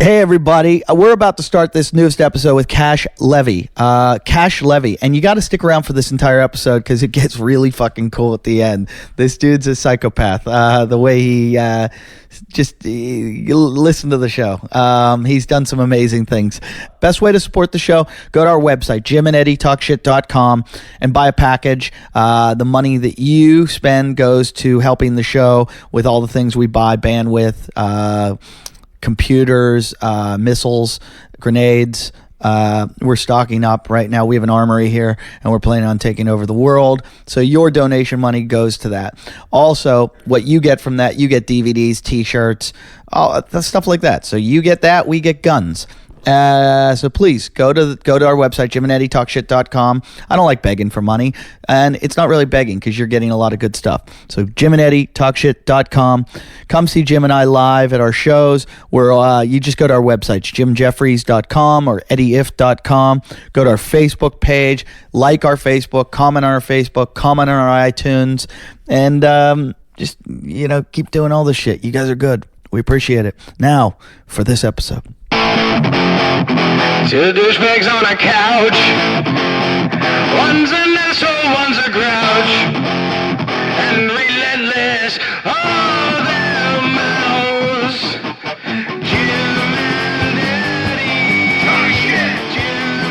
Hey, everybody. We're about to start this newest episode with Cash Levy. Cash Levy. And you got to stick around for this entire episode because it gets really fucking cool at the end. This dude's a psychopath. The way he listen to the show. He's done some amazing things. Best way to support the show, go to our website, jimandeddytalkshit.com, and buy a package. The money that you spend goes to helping the show with all the things we buy, bandwidth, computers, missiles, grenades. We're stocking up right now. We have an armory here, and we're planning on taking over the world. So your donation money goes to that. Also, what you get from that, you get DVDs, T-shirts, all stuff like that. So you get that, we get guns. So please go to our website, jimandeddytalkshit.com. I don't like begging for money, and it's not really begging because you're getting a lot of good stuff. So jimandeddytalkshit.com. Come see Jim and I live at our shows where you just go to our websites, jimjeffries.com or eddieif.com. Go to our Facebook page, like our Facebook, comment on our Facebook, comment on our iTunes, and just, keep doing all this shit. You guys are good. We appreciate it. Now, for this episode. Two douchebags on a couch. One's an asshole, one's a grouch. And relentless, all their mouths. Jim and Eddie talk shit. Jim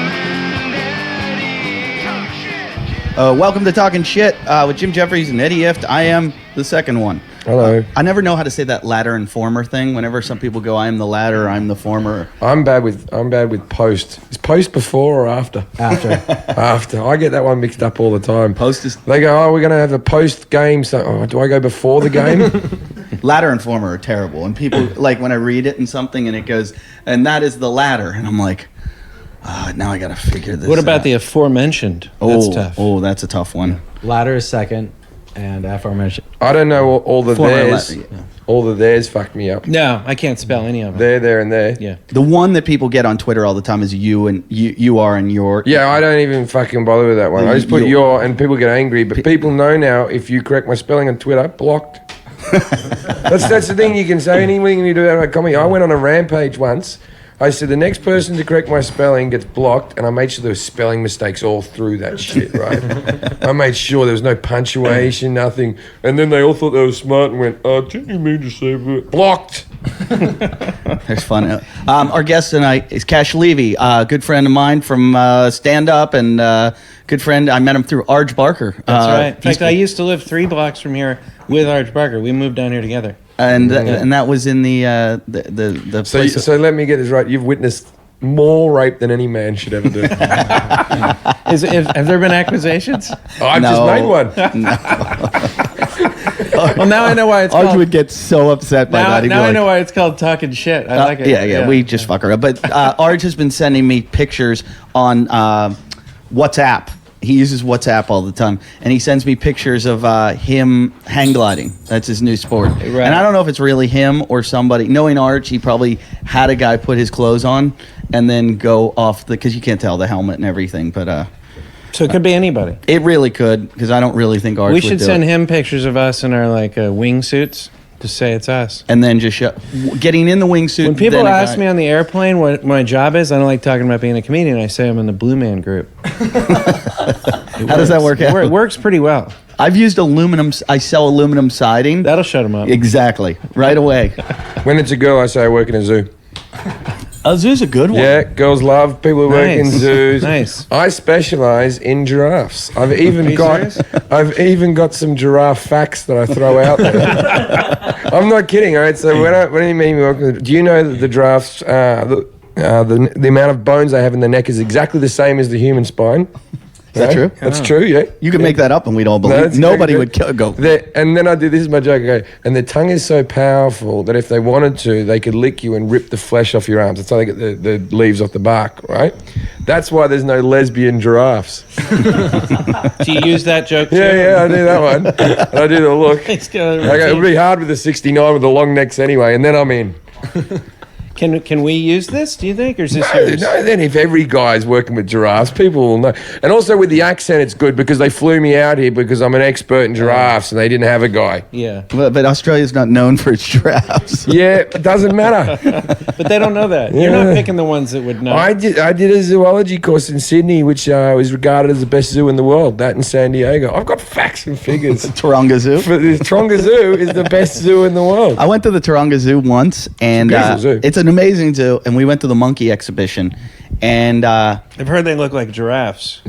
and Eddie talk shit. Welcome to Talking Shit with Jim Jeffries and Eddie Ift. I am the second one. Hello. I never know how to say that latter and former thing. Whenever some people go, I am the latter, I'm the former. I'm bad with post. Is post before or after? After. After. I get that one mixed up all the time. Post is They go, oh, we're going to have a post game. So, do I go before the game? latter and former are terrible. And people, like when I read it in something and it goes, and that is the latter. And I'm like, now I got to figure this out. What about the aforementioned? That's tough. Oh, that's a tough one. Ladder is second, and aforementioned. I don't know all the Former theirs. latter, All the theirs fucked me up. No, I can't spell any of them. There, and there. Yeah. The one that people get on Twitter all the time is you and you are and your. Yeah, I don't even fucking bother with that one. I just put your, and people get angry. But people know now if you correct my spelling on Twitter, blocked. That's the thing. You can say anything you do out of comedy. I went on a rampage once. I said the next person to correct my spelling gets blocked, and I made sure there was spelling mistakes all through that shit, right? I made sure there was no punctuation, nothing. And then they all thought they were smart and went, didn't you mean to say that? Blocked. There's fun. Our guest tonight is Cash Levy, a good friend of mine from stand-up and good friend. I met him through Arj Barker. That's right. In fact, I used to live 3 blocks from here with Arj Barker. We moved down here together. And that was in the place. So let me get this right. You've witnessed more rape than any man should ever do. Have there been accusations? I just made one. Well, now I know why it's Arj called. would get so upset by that. He'd be Now I like, know why it's called talking shit. I like it. Yeah, we just fuck her up. But Arj has been sending me pictures on WhatsApp. He uses WhatsApp all the time, and he sends me pictures of him hang gliding. That's his new sport. Right. And I don't know if it's really him or somebody. Knowing Arch, he probably had a guy put his clothes on and then go off because you can't tell the helmet and everything. But So it could be anybody. it really could, because I don't really think Arch We would should do send it. him pictures of us in our wing suits to say it's us. And then just getting in the wingsuit. When people then a ask guy- me on the airplane what my job is, I don't like talking about being a comedian. I say I'm in the Blue Man Group. how does that work out? It works pretty well. I've used aluminum. I sell aluminum siding. That'll shut him up. Exactly. Right away. When it's a girl, I say I work in a zoo. A zoo's a good one. Yeah, girls love people who work in Nice. zoos. Nice. I specialize in giraffes. I've even you got serious? some giraffe facts that I throw out there. I'm not kidding. All right. So when you meet me, do you know that the giraffes, the amount of bones they have in the neck is exactly the same as the human spine? Is that true? That's true. Yeah. You could make that up and we'd all No, believe. that's Nobody exactly would go. And then I do, this is my joke, okay, and the tongue is so powerful that if they wanted to, they could lick you and rip the flesh off your arms. That's how they get the leaves off the bark, right? That's why there's no lesbian giraffes. Do you use that joke too? Yeah, I do that one. And I do the look. It's got a Okay, it would routine. be hard with the 69 with the long necks anyway, and then I'm in. Can we use this? Do you think, or is this No, yours? no, then if every guy's working with giraffes, people will know. And also with the accent, it's good because they flew me out here because I'm an expert in giraffes and they didn't have a guy. Yeah, But Australia's not known for its giraffes. Yeah, it doesn't matter. but they don't know that. You're Yeah. not picking the ones that would know. I did a zoology course in Sydney, which was regarded as the best zoo in the world. That in San Diego. I've got facts and figures. Taronga Zoo. But the Taronga Zoo is the best zoo in the world. I went to the Taronga Zoo once, and beautiful zoo. it's an amazing zoo. And we went to the monkey exhibition, and I've heard they look like giraffes.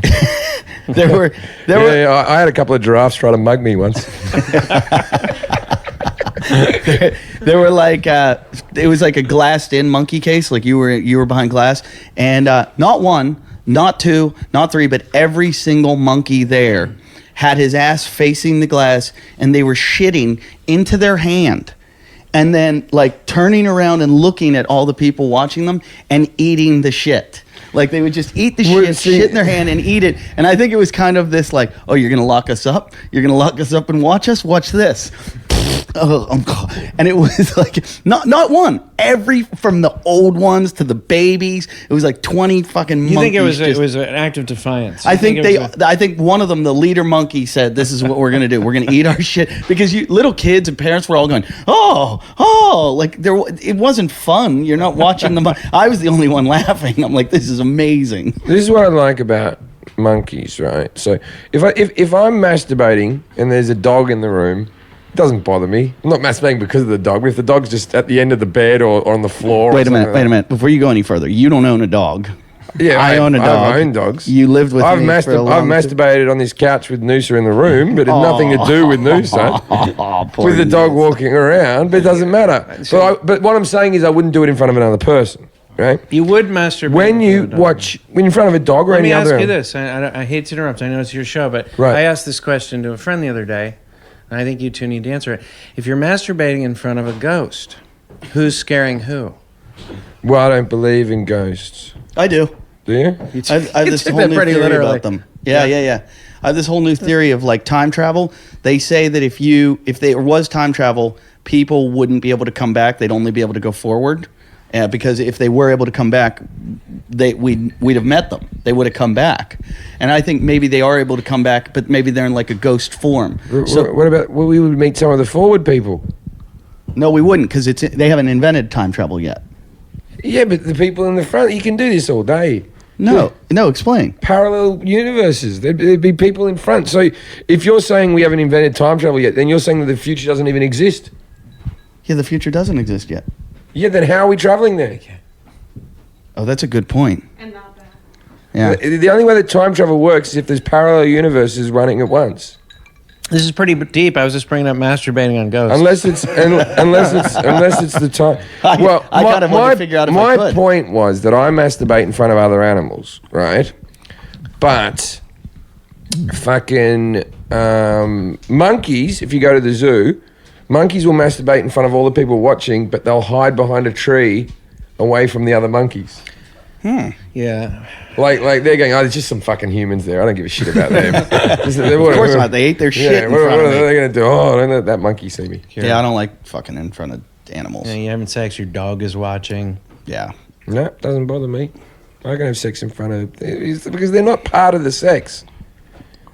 there were Yeah, I had a couple of giraffes try to mug me once. there were like it was like a glassed in monkey case, like you were behind glass, and not one, not two, not three, but every single monkey there had his ass facing the glass, and they were shitting into their hand, and then like turning around and looking at all the people watching them and eating the shit. Like they would just eat the shit in their hand and eat it. And I think it was kind of this like, oh, you're gonna lock us up? You're gonna lock us up and watch us? Watch this. And it was like not one. Every from the old ones to the babies. It was like 20 fucking monkeys. You think it just- was an act of defiance? I think it was I think one of them, the leader monkey, said, "This is what we're gonna do. We're gonna eat our shit." Because little kids and parents were all going, "Oh!" Like it wasn't fun. You're not watching them. I was the only one laughing. I'm like, "This is amazing." This is what I like about monkeys, right? So if I'm masturbating and there's a dog in the room, it doesn't bother me. I'm not masturbating because of the dog. But if the dog's just at the end of the bed or on the floor. Wait a minute. Before you go any further, you don't own a dog. Yeah, I own a dog. I own dogs. You lived with I've me for a long I've masturbated on this couch with Noosa in the room, but it had nothing to do with Noosa. Poor With the dog Noosa. walking around, but it doesn't matter. But what I'm saying is I wouldn't do it in front of another person, right? You would masturbate When in you front of a dog. watch, when in front of a dog or Let any me other ask you this. I hate to interrupt. I know it's your show, but Right. I asked this question to a friend the other day, and I think you two need to answer it. If you're masturbating in front of a ghost, who's scaring who? Well, I don't believe in ghosts. I do. Do you? I have this took whole that new pretty theory literally. about them. Yeah. I have this whole new theory of like time travel. They say that if there was time travel, people wouldn't be able to come back. They'd only be able to go forward. Because if they were able to come back, we'd have met them. They would have come back. And I think maybe they are able to come back, but maybe they're in like a ghost form. So What about we would meet some of the forward people? no, we wouldn't, because they haven't invented time travel yet. Yeah, but the people in the front, you can do this all day. No, explain. Parallel universes. There'd be people in front. So if you're saying we haven't invented time travel yet, then you're saying that the future doesn't even exist. Yeah, the future doesn't exist yet. Yeah, then how are we traveling there? Oh, that's a good point. And not bad. Yeah. The only way that time travel works is if there's parallel universes running at once. This is pretty deep. I was just bringing up masturbating on ghosts. Unless it's the time. Well, I kind of wanted to figure out if I my could. point was that I masturbate in front of other animals, right? But fucking monkeys, if you go to the zoo, monkeys will masturbate in front of all the people watching, but they'll hide behind a tree away from the other monkeys. Yeah. Like they're going, oh, there's just some fucking humans there. I don't give a shit about them. Of course not. They ate their shit in what front are of me. they going to do? Oh, don't let that monkey see me. Yeah, I don't like fucking in front of animals. You having sex, your dog is watching. Yeah. No, doesn't bother me. I can have sex in front of because they're not part of the sex.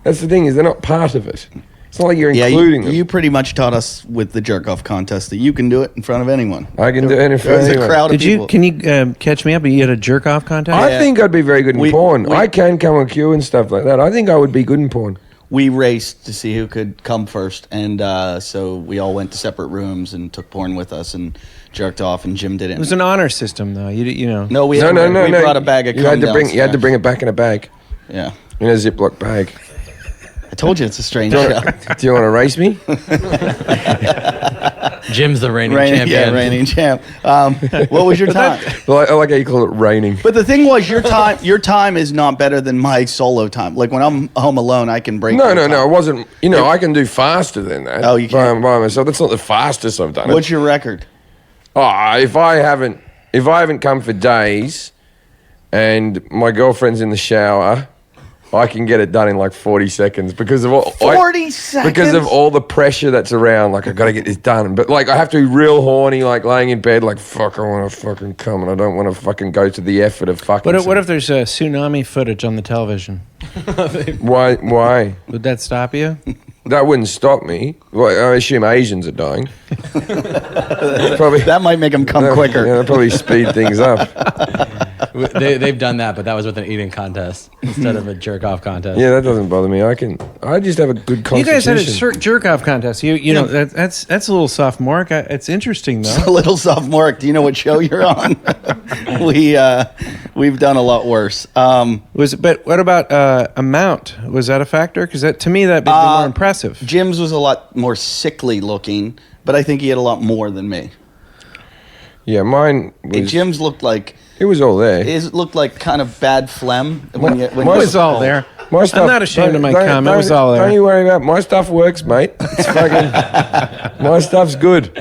That's the thing, is they're not part of it. It's not like you're including them. You pretty much taught us with the jerk off contest that you can do it in front of anyone. I can do it in front of There's a anyone. crowd of Did you? people. Can you catch me up? You had a jerk off contest. I think I'd be very good in We- porn. we- I can come on cue and stuff like that. I think I would be good in porn. We raced to see who could come first, and so we all went to separate rooms and took porn with us and jerked off, and Jim did it. It was an honor system, though. You know. No, we No. brought a bag of You had cum to bring. You had to downstairs. bring it back in a bag, Yeah, in a Ziploc bag. I told you it's a strange Do you show. want, do you want to race me? Jim's the reigning champion. Yeah, reigning champ. What was your time? I like how you call it raining. But the thing was, your time is not better than my solo time. Like when I'm home alone, I can break. No. my time. I wasn't. I can do faster than that. Oh, you can? by myself. That's not the fastest I've done. What's your record? If I haven't come for days, and my girlfriend's in the shower, I can get it done in like 40 seconds because of all 40 seconds? because of all the pressure that's around. Like I got to get this done, but like I have to be real horny, like laying in bed, like fuck, I want to fucking come, and I don't want to fucking go to the effort of fucking. What if there's a tsunami footage on the television? Why? Would that stop you? That wouldn't stop me. Well, I assume Asians are dying. Probably That might make them come quicker. Yeah, that'll probably speed things up. They've done that, but that was with an eating contest instead of a jerk off contest. Yeah, that doesn't bother me. I just have a good You constitution. guys had a jerk off contest. You know that's a little sophomoric. It's interesting though. A little sophomoric. Do you know what show you're on? We've done a lot worse. But what about amount? Was that a factor? Because to me that'd be more impressive. Jim's was a lot more sickly looking, but I think he had a lot more than me. Yeah, mine was. Jim's looked like It was all there. it looked like kind of bad phlegm when It It was all there. My stuff, I'm not ashamed of my don't- comment. It don't- was all there. Don't you worry about it. My stuff works, mate. It's fucking. My stuff's good.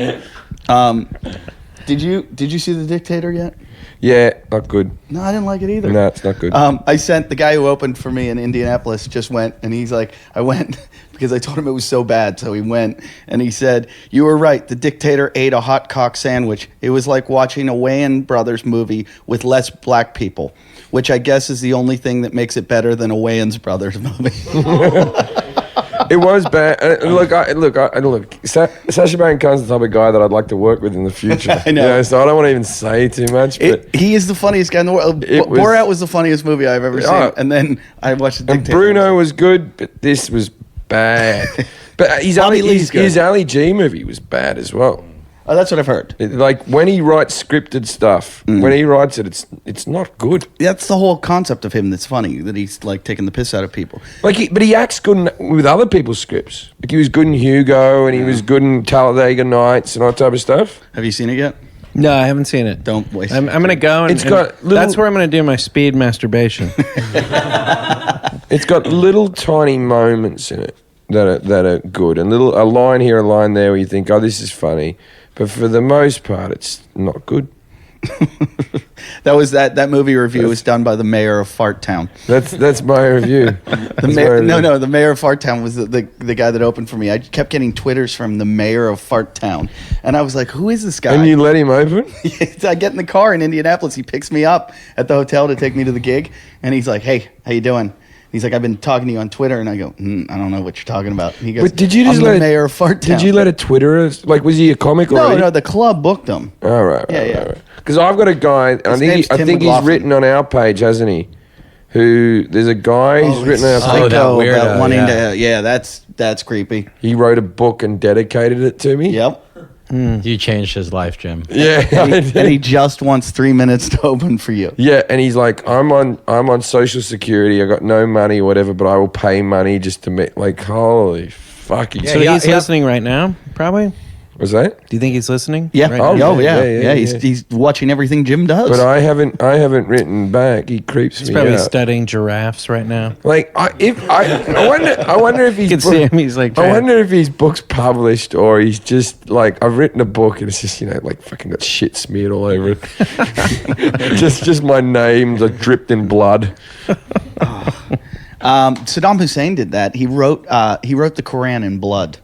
Did you see The Dictator yet? Yeah, not good. No, I didn't like it either. No, it's not good. I sent the guy who opened for me in Indianapolis just went, and he's like, I went because I told him it was so bad. So he went and he said, "You were right. The Dictator ate a hot cock sandwich. It was like watching a Wayans Brothers movie with less black people, which I guess is the only thing that makes it better than a Wayans Brothers movie." It was bad. Look. Sacha Baron Cohen's the type of guy that I'd like to work with in the future. I know. You know, so I don't want to even say too much. But He is the funniest guy in the world. Borat was the funniest movie I've ever seen. Oh. And then I watched The and Dictator. Bruno was good, but this was bad. But Bobby Lee's good. his Ali G movie was bad as well. Oh, that's what I've heard. Like when he writes scripted stuff, when he writes it, it's not good. That's the whole concept of him that's funny, that he's like taking the piss out of people. But he acts good with other people's scripts. Like he was good in Hugo, and he was good in Talladega Nights and all that type of stuff. Have you seen it yet? No, I haven't seen it. Don't waste I'm going to go and, It's got and little- that's where I'm going to do my speed masturbation. It's got little tiny moments in it that are good, and a line here, a line there, where you think, oh, this is funny. But for the most part, it's not good. That movie review was done by the mayor of Fart Town. That's my review. The mayor of Fart Town was the guy that opened for me. I kept getting Twitters from the mayor of Fart Town, and I was like, "Who is this guy?" And you let him open? I get in the car in Indianapolis. He picks me up at the hotel to take me to the gig, and he's like, "Hey, how you doing?" He's like, "I've been talking to you on Twitter," and I go, I don't know what you're talking about. He goes, But did you just I'm let the mayor of Fart Town? Did you let a Twitterer? Like, was he a comic already? No, the club booked him. All right. Yeah. Because I've got a guy. I name's Tim think he's McLaughlin. written on our page, hasn't he? There's a guy who's written on our page. Oh, that Psycho weirdo, about wanting yeah. to. Yeah, that's creepy. He wrote a book and dedicated it to me. Yep. You changed his life, Jim. Yeah. And I he, did. and he just wants 3 minutes to open for you. Yeah, and he's like, I'm on Social Security. I got no money or whatever, but I will pay money just to make. Like, holy fuck! So he's listening right now, probably? Was that? Do you think he's listening? Yeah. Right Oh, now? yeah. He's watching everything Jim does. But I haven't written back. He creeps He's me probably out. studying giraffes right now. Like, I wonder if he's. You can see him. He's like, I wonder if his book's published or he's just like, I've written a book and it's just, like fucking got shit smeared all over it. just my name like dripped in blood. Saddam Hussein did that. He wrote the Quran in blood.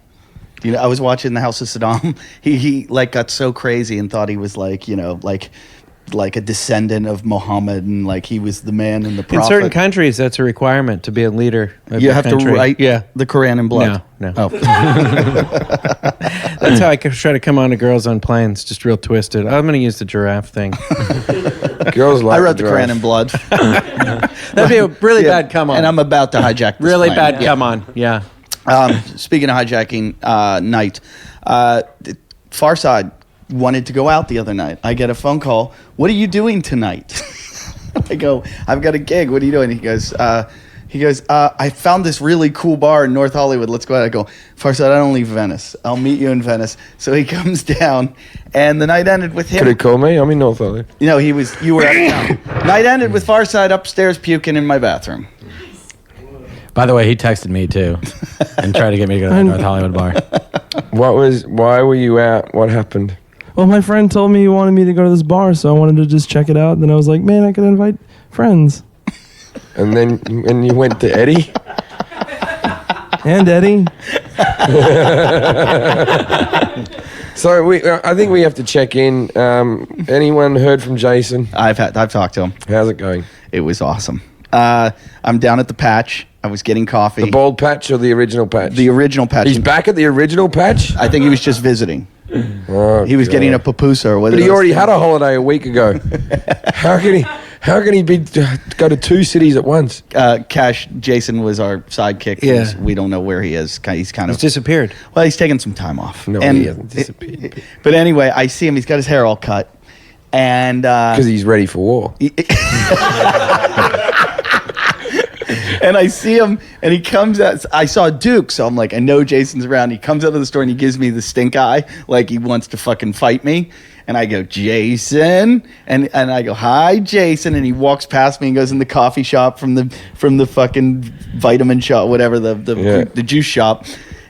You know, I was watching the House of Saddam. He like got so crazy and thought he was like a descendant of Muhammad, and like he was the man and the prophet. in certain countries, that's a requirement to be a leader. Of You your have country. to write Yeah. the Quran in blood. No. Oh. That's how I try to come on to girls on planes, just real twisted. I'm going to use the giraffe thing. Girls like I wrote the giraffe. Quran in blood. That'd be a really Yeah, bad come on. And I'm about to hijack this really plane. bad come on. Yeah. Speaking of hijacking, night, Farside wanted to go out the other night. I get a phone call. What are you doing tonight? I go, I've got a gig. What are you doing? He goes, I found this really cool bar in North Hollywood. Let's go out. I go, Farside, I don't leave Venice. I'll meet you in Venice. So he comes down, and the night ended with him. Could he call me? I'm in North Hollywood. You know, you were out of town. Night ended with Farside upstairs puking in my bathroom. By the way, he texted me too and tried to get me to go to the North Hollywood bar. Why were you out? What happened? Well, my friend told me he wanted me to go to this bar, so I wanted to just check it out. Then I was like, man, I could invite friends. And then when you went to Eddie, And Eddie. so I think we have to check in. Anyone heard from Jason? I've talked to him. How's it going? It was awesome. I'm down at the Patch. I was getting coffee. The bald patch or the original patch? The original Patch. He's back at the original patch? I think he was just visiting. Oh, He was God. getting a pupusa or whatever. But he already had a holiday a week ago. How can he go to two cities at once? Cash. Jason was our sidekick. Yeah. We don't know where he is. He's kind of It's disappeared. Well, he's taking some time off. No, he hasn't disappeared. But anyway, I see him. He's got his hair all cut, and Because he's ready for war. and I see him, and he comes out. I saw Duke, so I'm like, I know Jason's around. He comes out of the store and he gives me the stink eye, like he wants to fucking fight me. And I go, Jason, and I go, hi, Jason, and he walks past me and goes in the coffee shop from the fucking vitamin shop, whatever the juice shop.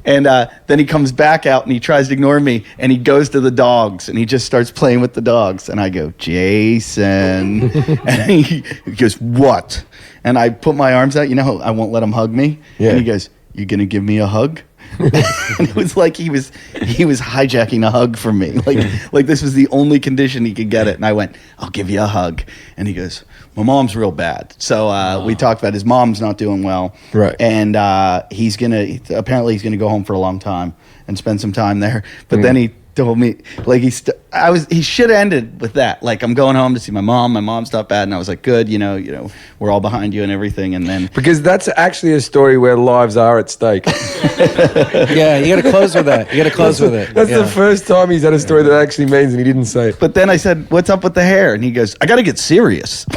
And then he comes back out and he tries to ignore me, and he goes to the dogs and he just starts playing with the dogs. And I go, Jason, and he goes, what? And I put my arms out. You know, I won't let him hug me. Yeah. And he goes, you gonna give me a hug? And it was like he was hijacking a hug from me. Like this was the only condition he could get it. And I went, I'll give you a hug. And he goes, my mom's real bad. So we talked about his mom's not doing well. Right. And he's gonna go home for a long time and spend some time there. But then he told me, like, he should have ended with that. Like, I'm going home to see my mom. My mom's not bad. And I was like, good, you know, we're all behind you and everything. And then Because that's actually a story where lives are at stake. Yeah, you got to close with that. You got to close with it. That's Yeah. the first time he's had a story that actually means, and he didn't say it. But then I said, what's up with the hair? And he goes, I got to get serious.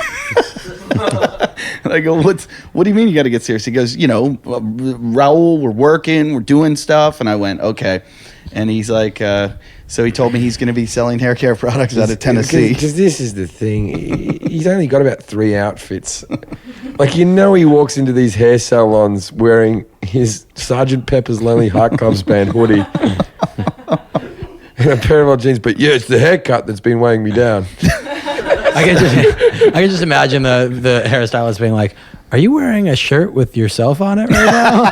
And I go, what do you mean you got to get serious? He goes, Raul, we're working, we're doing stuff. And I went, okay. And he's like, so he told me he's going to be selling hair care products out of Tennessee. Because this is the thing. He's only got about 3 outfits. Like, he walks into these hair salons wearing his Sgt. Pepper's Lonely Heart Club Band hoodie and a pair of old jeans. But yeah, it's the haircut that's been weighing me down. I can just imagine the hairstylist being like, "Are you wearing a shirt with yourself on it right now?"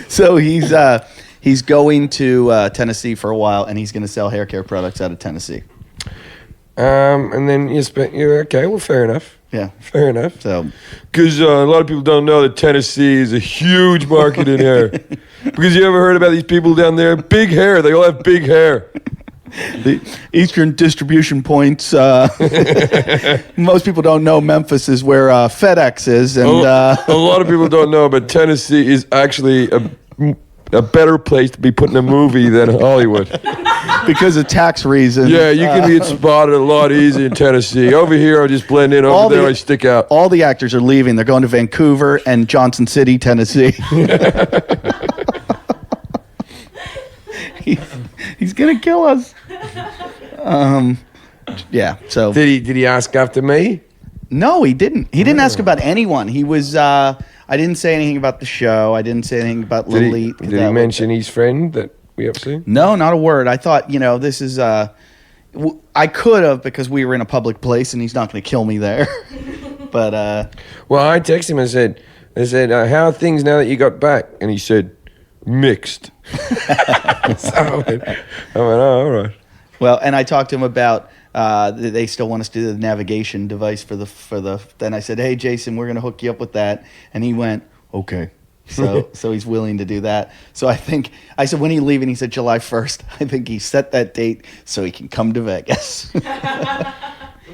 So he's going to Tennessee for a while, and he's going to sell hair care products out of Tennessee. And then you're okay. Well, fair enough. Yeah. Fair enough. So Because a lot of people don't know that Tennessee is a huge market in hair. Because you ever heard about these people down there? Big hair. They all have big hair. the Eastern distribution points. Most people don't know Memphis is where FedEx is, and A lot of people don't know, but Tennessee is actually a better place to be putting a movie than Hollywood. because of tax reasons. Yeah, you can get spotted a lot easier in Tennessee. Over here, I just blend in. Over there, I stick out. All the actors are leaving. They're going to Vancouver and Johnson City, Tennessee. He's gonna kill us. Yeah. So Did he ask after me? no, he didn't. He didn't ask about anyone. He was. I didn't say anything about the show. I didn't say anything about Did Lilith. he mention his friend that we have seen? No, not a word. I thought, this is. I could have, because we were in a public place and he's not going to kill me there. But Well, I texted him and said, how are things now that you got back? And he said, mixed. So I went, oh, all right. well, and I talked to him about they still want us to do the navigation device for the. Then I said, hey, Jason, we're going to hook you up with that, and he went, okay. So he's willing to do that. So I said, when are you leaving? He said July 1st. I think he set that date so he can come to Vegas. I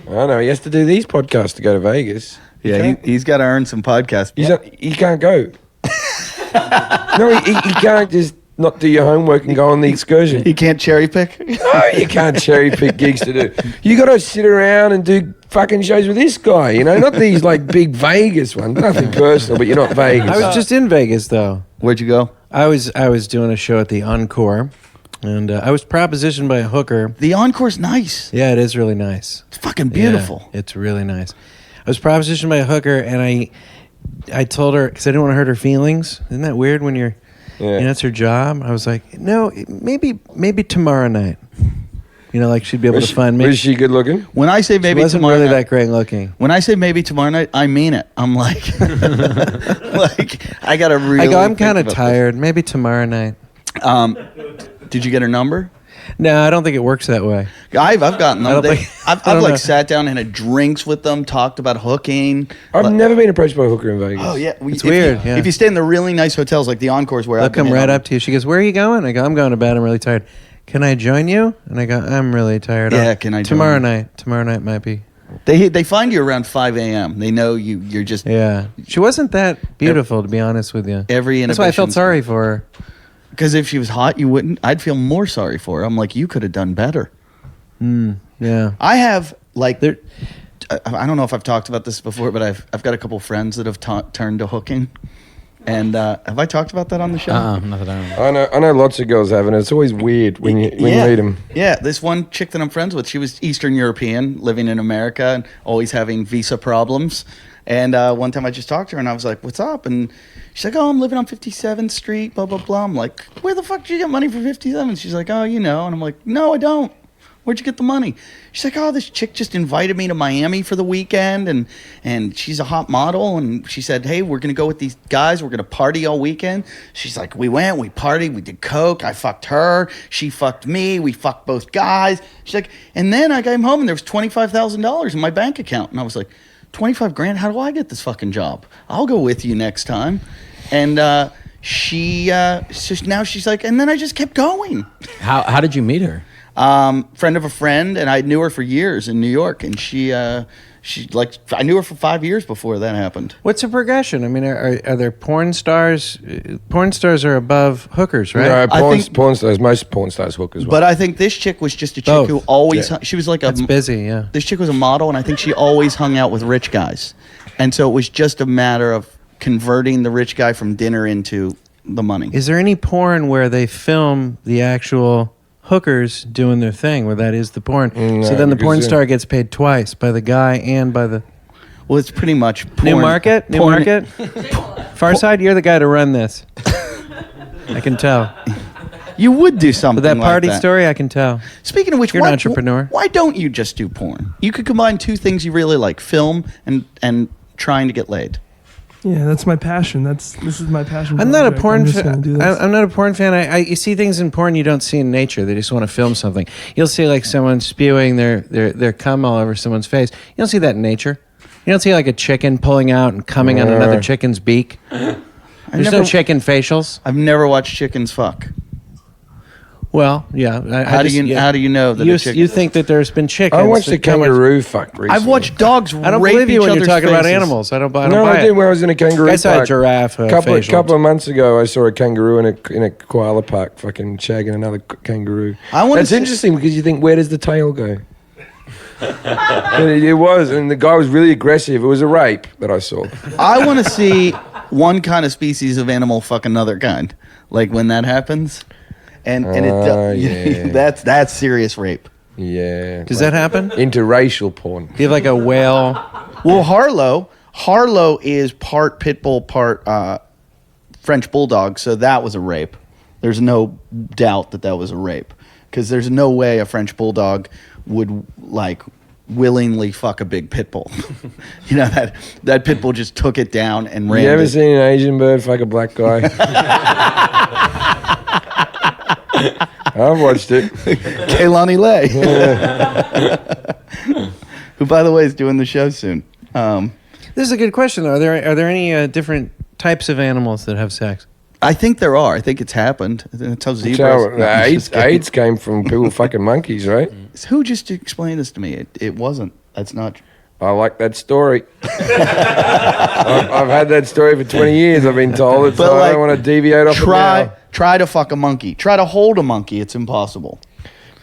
know, he has to do these podcasts to go to Vegas. Yeah, he's got to earn some podcasts. He can't go. No, he can't just not do your homework and go on the excursion. He can't cherry pick. No, you can't cherry pick gigs to do. You got to sit around and do fucking shows with this guy, not these like big Vegas ones. Nothing personal, but you're not Vegas. I was just in Vegas though. Where'd you go? I was doing a show at the Encore, and I was propositioned by a hooker. The Encore's nice. Yeah, it is really nice. It's fucking beautiful. Yeah, it's really nice. I was propositioned by a hooker, and I told her, because I didn't want to hurt her feelings. Isn't that weird when it's her job? I was like, no, maybe tomorrow night. You know, like she'd be able to find me. Was she good looking? When I say She maybe wasn't tomorrow really night, that great looking. when I say maybe tomorrow night, I mean it. I'm like, like I gotta really. I go, I'm think kind of about tired. Maybe tomorrow night. this. Did you get her number? No, I don't think it works that way. I've gotten them. I don't They- think- I've I don't like know. sat down and had drinks with them, talked about hooking. I've Like- never been approached by a hooker in Vegas. Oh yeah, It's weird, yeah. If you stay in the really nice hotels like the Encores, where They'll I've been come in right on- up to you. She goes, "Where are you going?" I go, "I'm going to bed. I'm really tired. Can I join you?" And I go, "I'm really tired." Yeah, can I join Tomorrow you? night. Tomorrow night might be. They find you around 5 a.m. They know you're just Yeah, she wasn't that beautiful, to be honest with you. every That's why I felt inhibition's- sorry for her. Because if she was hot, you wouldn't. I'd feel more sorry for her. I'm like, you could have done better. Yeah. I have like There- I don't know if I've talked about this before, but I've got a couple friends that have turned to hooking. And have I talked about that on the show? Not that I know. I know lots of girls have, and it's always weird when you meet them. Yeah, this one chick that I'm friends with, she was Eastern European, living in America, and always having visa problems. And one time I just talked to her, and I was like, "What's up?" And she's like, "Oh, I'm living on 57th Street, blah blah blah." I'm like, "Where the fuck did you get money for 57th?" She's like, "Oh, you know." And I'm like, "No, I don't. Where'd you get the money?" She's like, "Oh, this chick just invited me to Miami for the weekend, and she's a hot model, and she said, hey, we're gonna go with these guys. We're gonna party all weekend." She's like, "We went, we partied, we did coke. I fucked her, she fucked me, we fucked both guys." She's like, and then I came home and there was $25,000 in my bank account, and I was like, 25 grand? How do I get this fucking job? I'll go with you next time. And so now she's like, and then I just kept going. How did you meet her? Friend of a friend, and I knew her for years in New York, and she like I knew her for 5 years before that happened. What's the progression? I mean, are there porn stars? Porn stars are above hookers, right? No, I porn, think- porn stars, most porn stars hook as well. But I think this chick was just a chick Both. who always Yeah. she was like a That's busy, yeah. this chick was a model, and I think she always hung out with rich guys, and so it was just a matter of converting the rich guy from dinner into the money. Is there any porn where they film the actual hookers doing their thing, where that is the porn? No, So then the porn because, star gets paid twice, by the guy and by the Well, it's pretty much New porn- Market. New porn- Market. Farside, you're the guy to run this. I can tell. You would do something With that like party that. story, I can tell. Speaking of which, You're an entrepreneur. Why don't you just do porn? You could combine two things you really like: film and trying to get laid. Yeah, that's my passion. This is my passion. I'm not a project. porn I'm just fan. gonna do this. I'm not a porn fan. You see things in porn you don't see in nature. They just want to film something. You'll see like someone spewing their cum all over someone's face. You don't see that in nature. You don't see like a chicken pulling out and coming on another chicken's beak. There's no chicken facials. I've never watched chickens fuck. Well, yeah. How do you know that a chicken? you think that there's been chickens? I watched a that come with- kangaroo fuck recently. I've watched dogs. I don't rape believe you each when you're other's talking about faces. animals. I don't buy No, I it. did when I was in a kangaroo I saw a park. giraffe Couple facial. of months ago, I saw a kangaroo in a koala park, fucking shagging another kangaroo. I wanna That's see- interesting because you think, where does the tail go? And it was, and the guy was really aggressive. It was a rape that I saw. I want to see one kind of species of animal fuck another kind, like when that happens, and yeah. that's serious rape. Yeah. Does that happen? Interracial porn. Do you have like a whale? Well, Harlow is part pit bull, part French bulldog, so that was a rape. There's no doubt that was a rape, because there's no way a French bulldog would like willingly fuck a big pit bull. You know, that pit bull just took it down and ran. You ever seen an Asian bird fuck a black guy? I've watched it. Kehlani Lay, who, by the way, is doing the show soon. This is a good question, though. Are there any different types of animals that have sex? I think there are. I think it's happened. That's how zebras. So, No, I'm just kidding. AIDS came from people fucking monkeys, right? Who just explained this to me? It wasn't. That's not. I like that story. I've had that story for 20 years. I've been told it, But, so I like, don't want to deviate off it now. Try to fuck a monkey. Try to hold a monkey. It's impossible.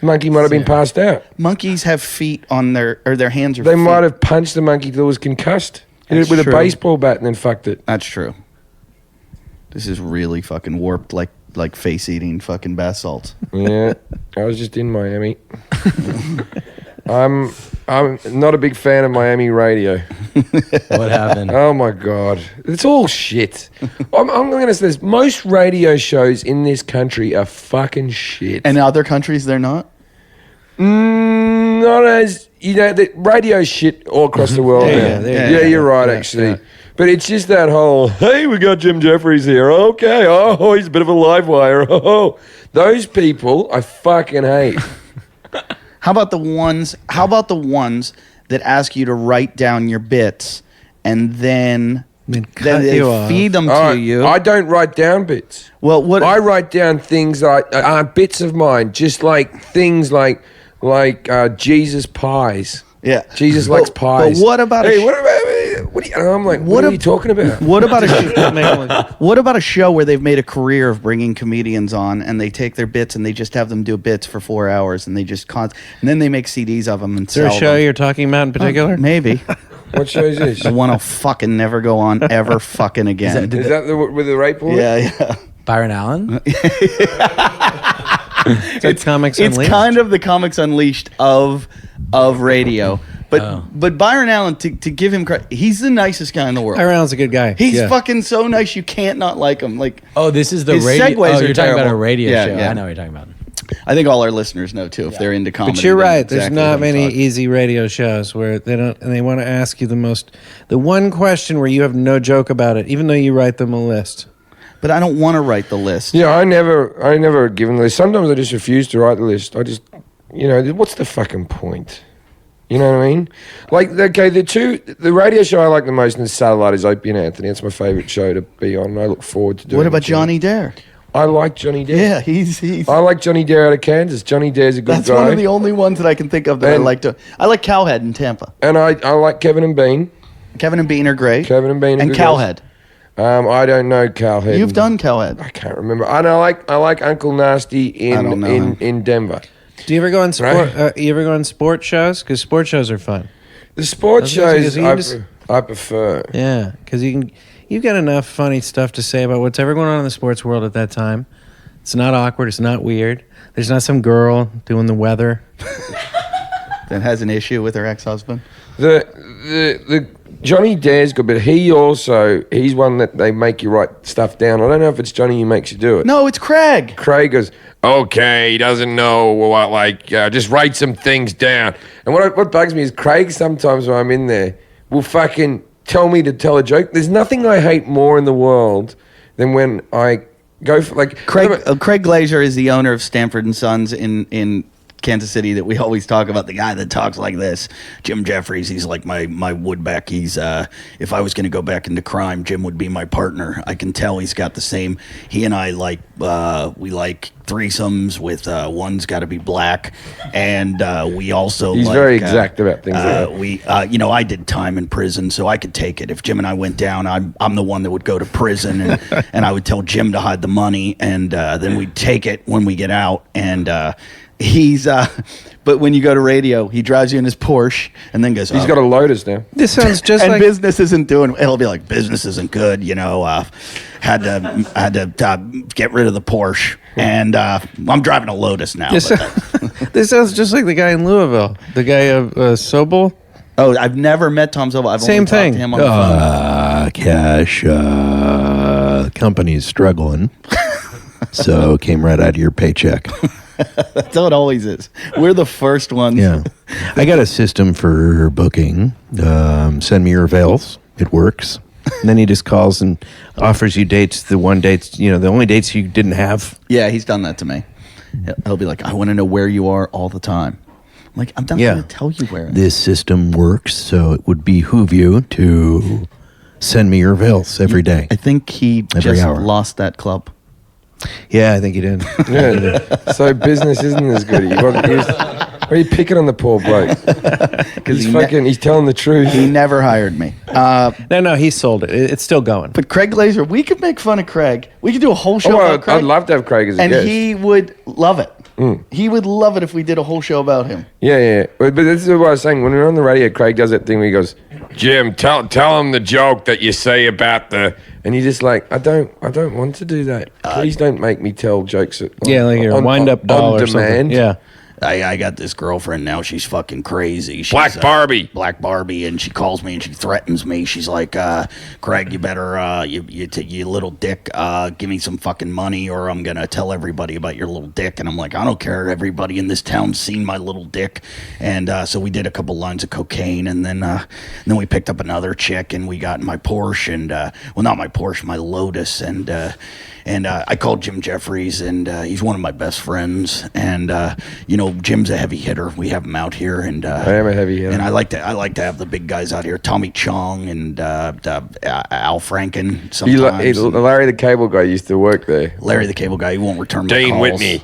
Monkey might have been passed out. Monkeys have feet on their hands or They feet. might have punched the monkey till it was concussed. Hit That's it with true. a baseball bat and then fucked it. That's true. This is really fucking warped, like face eating fucking bath salts. Yeah, I was just in Miami. I'm not a big fan of Miami radio. What happened? Oh my god, it's all shit. I'm going to say this: most radio shows in this country are fucking shit. And in other countries, they're not. Not as the radio shit all across the world. Yeah, You're right, actually. yeah. But it's just that whole, hey, we got Jim Jeffries here. Okay, oh, he's a bit of a live wire. Oh, those people I fucking hate. How about the ones that ask you to write down your bits and then cut they you off. feed them Oh, to you? I don't write down bits. Well, what I write down things like bits of mine, just like things like Jesus pies. Yeah. Jesus likes pies. But what about Hey, what are you? And I'm like, what are you talking about? What about a show where they've made a career of bringing comedians on and they take their bits and they just have them do bits for 4 hours and they just and then they make CDs of them and Is there sell a show them. you're talking about in particular? Maybe. What show is this? The one will fucking never go on ever fucking again. Is that with the rape woman? Yeah. Byron Allen? It's Comics It's Unleashed. kind of the Comics Unleashed of radio. But Byron Allen, to give him credit, he's the nicest guy in the world. Byron Allen's a good guy. He's Yeah. fucking so nice, you can't not like him. Like, Oh, this is the His radio. segues Oh, are you're talking about a terrible. radio Yeah, show. yeah. I know what you're talking about. I think all our listeners know too if they're into comedy. But you're they know right. There's exactly not what I'm many talking. easy radio shows where they don't, and they want to ask you the one question where you have no joke about it, even though you write them a list. But I don't want to write the list. Yeah, I never given the list. Sometimes I just refuse to write the list. I just, what's the fucking point? You know what I mean? Like, okay, the radio show I like the most in the satellite is Opie and Anthony. It's my favourite show to be on. I look forward to doing What about it. Johnny Dare? I like Johnny Dare. Yeah, he's. I like Johnny Dare out of Kansas. Johnny Dare's a good That's guy. one of the only ones that I can think of that I And- like to. I like Cowhead in Tampa. And I like Kevin and Bean. Kevin and Bean are great. Kevin and Bean are and good guys. Cowhead. I don't know Calhead. You've done Cowhead. I can't remember. And I like Uncle Nasty I don't know him. in Denver. Do you ever go on sport? Right. You ever go on sport shows? Because sport shows are fun. The sports Because shows you can just- I prefer. Yeah, because you've got enough funny stuff to say about what's ever going on in the sports world at that time. It's not awkward. It's not weird. There's not some girl doing the weather. That has an issue with her ex-husband. The Johnny Dare's good, but he's one that they make you write stuff down. I don't know if it's Johnny who makes you do it. No, it's Craig. Craig goes, okay, he doesn't know what, just write some things down. And what bugs me is Craig sometimes when I'm in there will fucking tell me to tell a joke. There's nothing I hate more in the world than when I go for, Craig Glazer is the owner of Stanford and Sons in Kansas City that we always talk about, the guy that talks like this. Jim Jeffries, he's like my Woodbeck. He's if I was going to go back into crime, Jim would be my partner. I can tell he's got the same. He and I we like threesomes with one's got to be black, and we also He's very exact about things like that. I did time in prison, so I could take it. If Jim and I went down, I'm the one that would go to prison, and I would tell Jim to hide the money, and then we'd take it when we get out, and he's but when you go to radio, he drives you in his Porsche and then goes, He's got a Lotus now. This sounds just and like business isn't doing. It'll be like, business isn't good, had to get rid of the Porsche, and I'm driving a Lotus now. this. This sounds just like the guy in Louisville, the guy of Sobel. Oh, I've never met Tom Silva. I've Same only talked thing. to him on the phone. Cash, company's struggling. So came right out of your paycheck. That's how it always is. We're the first ones. Yeah. I got a system for booking. Send me your avails. It works. And then he just calls and offers you dates, the only dates you didn't have. Yeah, he's done that to me. He'll be like, I want to know where you are all the time. I'm like, I'm not Yeah. going to tell you where. This system works, so it would behoove you to send me your avails every day. I think he Every just hour. lost that club. Yeah, I think he did. Yeah. So business isn't as good. Why are you picking on the poor bloke? Because he's telling the truth. He never hired me. No, he sold it. It's still going. But Craig Glazer, we could make fun of Craig. We could do a whole show Oh, about Craig. I'd love to have Craig as a and guest. he would love it. He would love it if we did a whole show about him. Yeah. But this is what I was saying. When we're on the radio, Craig does that thing where he goes, Jim, tell him the joke that you say about the... And you're just like, I don't want to do that. Please don't make me tell jokes. Yeah, like your wind-up doll on or demand. something. Yeah. I got this girlfriend now. She's fucking crazy. She's, Black Barbie. Black Barbie, and she calls me and she threatens me. She's like, Craig, you better, you little dick, give me some fucking money or I'm going to tell everybody about your little dick. And I'm like, I don't care. Everybody in this town's seen my little dick. And so we did a couple lines of cocaine, and then we picked up another chick, and we got in my Porsche, and, well, not my Porsche, my Lotus, and I called Jim Jeffries, and he's one of my best friends. And Jim's a heavy hitter. We have him out here, and I am a heavy hitter. And I like to have the big guys out here, Tommy Chong and Al Franken. Sometimes Larry the Cable Guy used to work there. Larry the Cable Guy, he won't return my Dean calls. Whitney.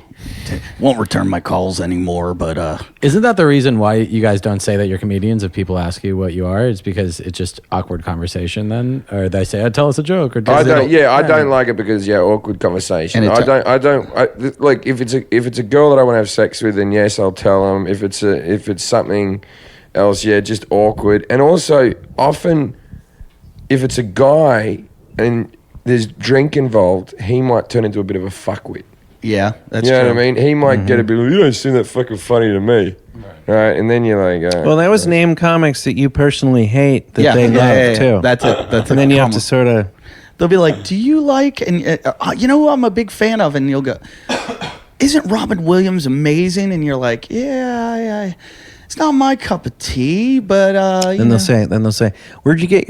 Won't return my calls anymore, but Isn't that the reason why you guys don't say that you're comedians if people ask you what you are? It's because it's just awkward conversation then? Or they say, tell us a joke. Or I don't like it because awkward conversation. And like if it's a girl that I want to have sex with, then yes, I'll tell them. If it's something else, just awkward. And also often if it's a guy and there's drink involved, he might turn into a bit of a fuckwit. yeah, that's You know true. what I mean? He might get a bit like, you don't seem that fucking funny to me. Right? And then you're like, Well, that was name comics that you personally hate that they love too. That's it. That's and then you have to sort of. They'll be like, "Do you like?" And you know who I'm a big fan of, and you'll go, "Isn't Robin Williams amazing?" And you're like, "Yeah, it's not my cup of tea, but." Then they'll say, "How'd you get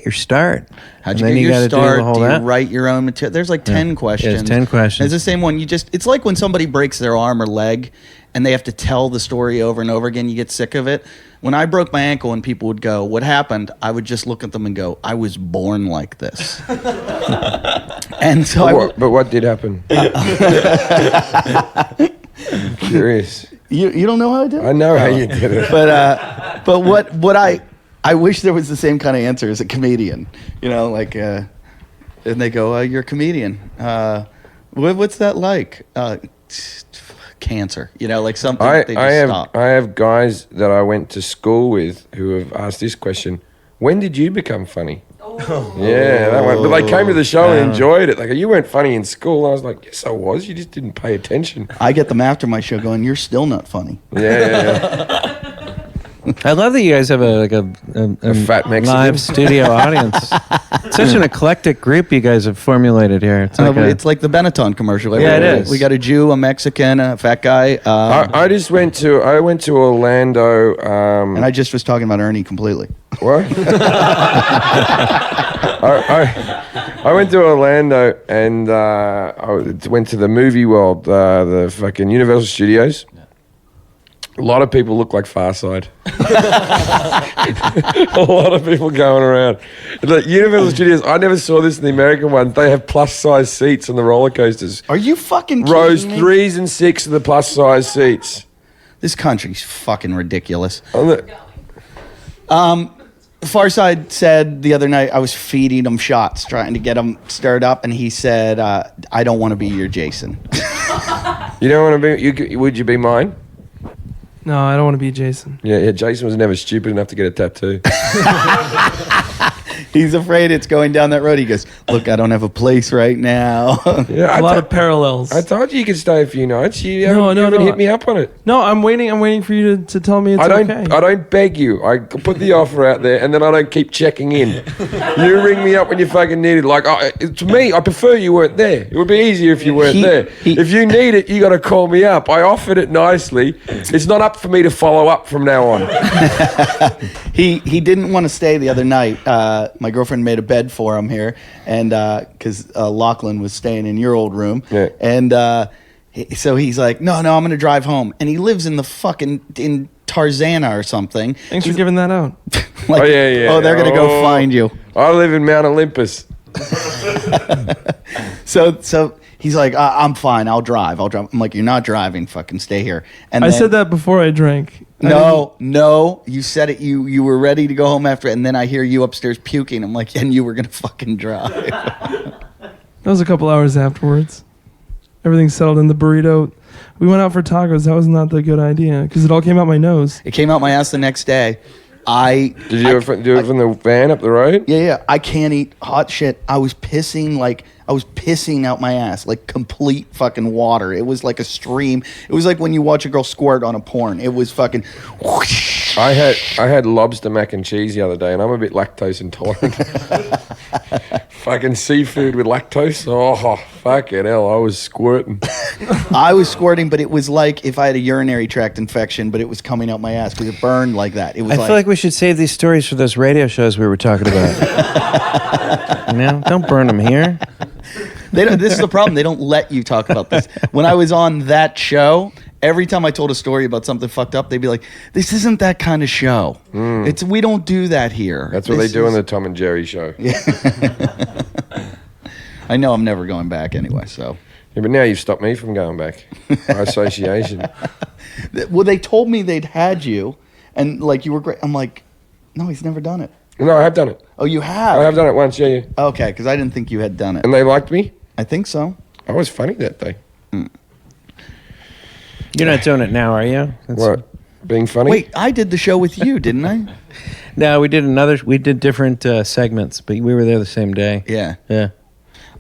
your start? How'd And you then get your gotta start? the whole Do you that. write your own material? There's like 10 questions. There's 10 questions. It's the same one. It's like when somebody breaks their arm or leg and they have to tell the story over and over again. You get sick of it. When I broke my ankle and people would go, "What happened?" I would just look at them and go, "I was born like this." And so but what did happen? I'm curious. you don't know how I did it? I know how you did it. But what I wish there was the same kind of answer as a comedian, like, and they go, "You're a comedian. What's that like?" Cancer, like something they just stop. I have guys that I went to school with who have asked this question: when did you become funny? Yeah, that one. But they came to the show and enjoyed it. Like, you weren't funny in school. I was like, yes, I was. You just didn't pay attention. I get them after my show going, "You're still not funny." Yeah. I love that you guys have a fat Mexican. live studio audience. Such an eclectic group you guys have formulated here. It's like the Benetton commercial. Yeah, it is. We got a Jew, a Mexican, a fat guy. I went to Orlando. And I just was talking about Ernie completely. What? I went to Orlando and I went to the movie world, the fucking Universal Studios. A lot of people look like Far Side. A lot of people going around. The Universal Studios, I never saw this in the American one. They have plus size seats on the roller coasters. Are you fucking kidding Rows me? 3s and 6 of the plus size seats. This country's fucking ridiculous. On the- Farside said the other night I was feeding him shots, trying to get him stirred up, and he said, "I don't want to be your Jason." You don't want to be? Would you be mine? No, I don't want to be Jason. Yeah. Jason was never stupid enough to get a tattoo. He's afraid it's going down that road. He goes, "Look, I don't have a place right now." Yeah, A lot of parallels. I told you could stay a few nights. You haven't No. hit me up on it. No, I'm waiting for you to tell me it's okay. I don't beg you. I put the offer out there, and then I don't keep checking in. You ring me up when you fucking need it. Like, to me, I prefer you weren't there. It would be easier if you weren't there. If you need it, you got to call me up. I offered it nicely. It's not up for me to follow up from now on. He didn't want to stay the other night. My girlfriend made a bed for him here, and because Lachlan was staying in your old room, Yeah. and so he's like, no, I'm going to drive home, and he lives in the fucking in Tarzana or something. Thanks for giving that out. Like, Oh, yeah. Oh, they're going to go find you. I live in Mount Olympus. So he's like, I'm fine. I'll drive. I'm like, you're not driving. Fucking stay here. And I then- said that before I drank. No. You said it. You were ready to go home after, and then I hear you upstairs puking. I'm like, and you were gonna fucking drive. That was a couple hours afterwards. Everything settled in the burrito. We went out for tacos. That was not the good idea because it all came out my nose. It came out my ass the next day. Did you do it from the van up the road? Yeah. I can't eat hot shit. I was pissing like I was pissing out my ass, like complete fucking water. It was like a stream. It was like when you watch a girl squirt on a porn. It was fucking whoosh. I had lobster mac and cheese the other day, and I'm a bit lactose intolerant. Fucking seafood with lactose. Oh, fucking hell. I was squirting. I was squirting, but it was like if I had a urinary tract infection, but it was coming out my ass because it burned like that. It was I feel like we should save these stories for those radio shows we were talking about. Don't burn them here. This is the problem. They don't let you talk about this. When I was on that show, every time I told a story about something fucked up, they'd be like, "This isn't that kind of show. We don't do that here." That's what they do on the Tom and Jerry show. I know I'm never going back anyway, so. Yeah, but now you've stopped me from going back by association. Well, they told me they'd had you, and like you were great. I'm like, no, he's never done it. No, I have done it. Oh, you have? I have done it once, yeah. Okay, because I didn't think you had done it. And they liked me? I think so. I was funny that day. You're not doing it now, are you? What? Being funny? Wait, I did the show with you, didn't I? No, we did different segments, but we were there the same day. Yeah. Yeah.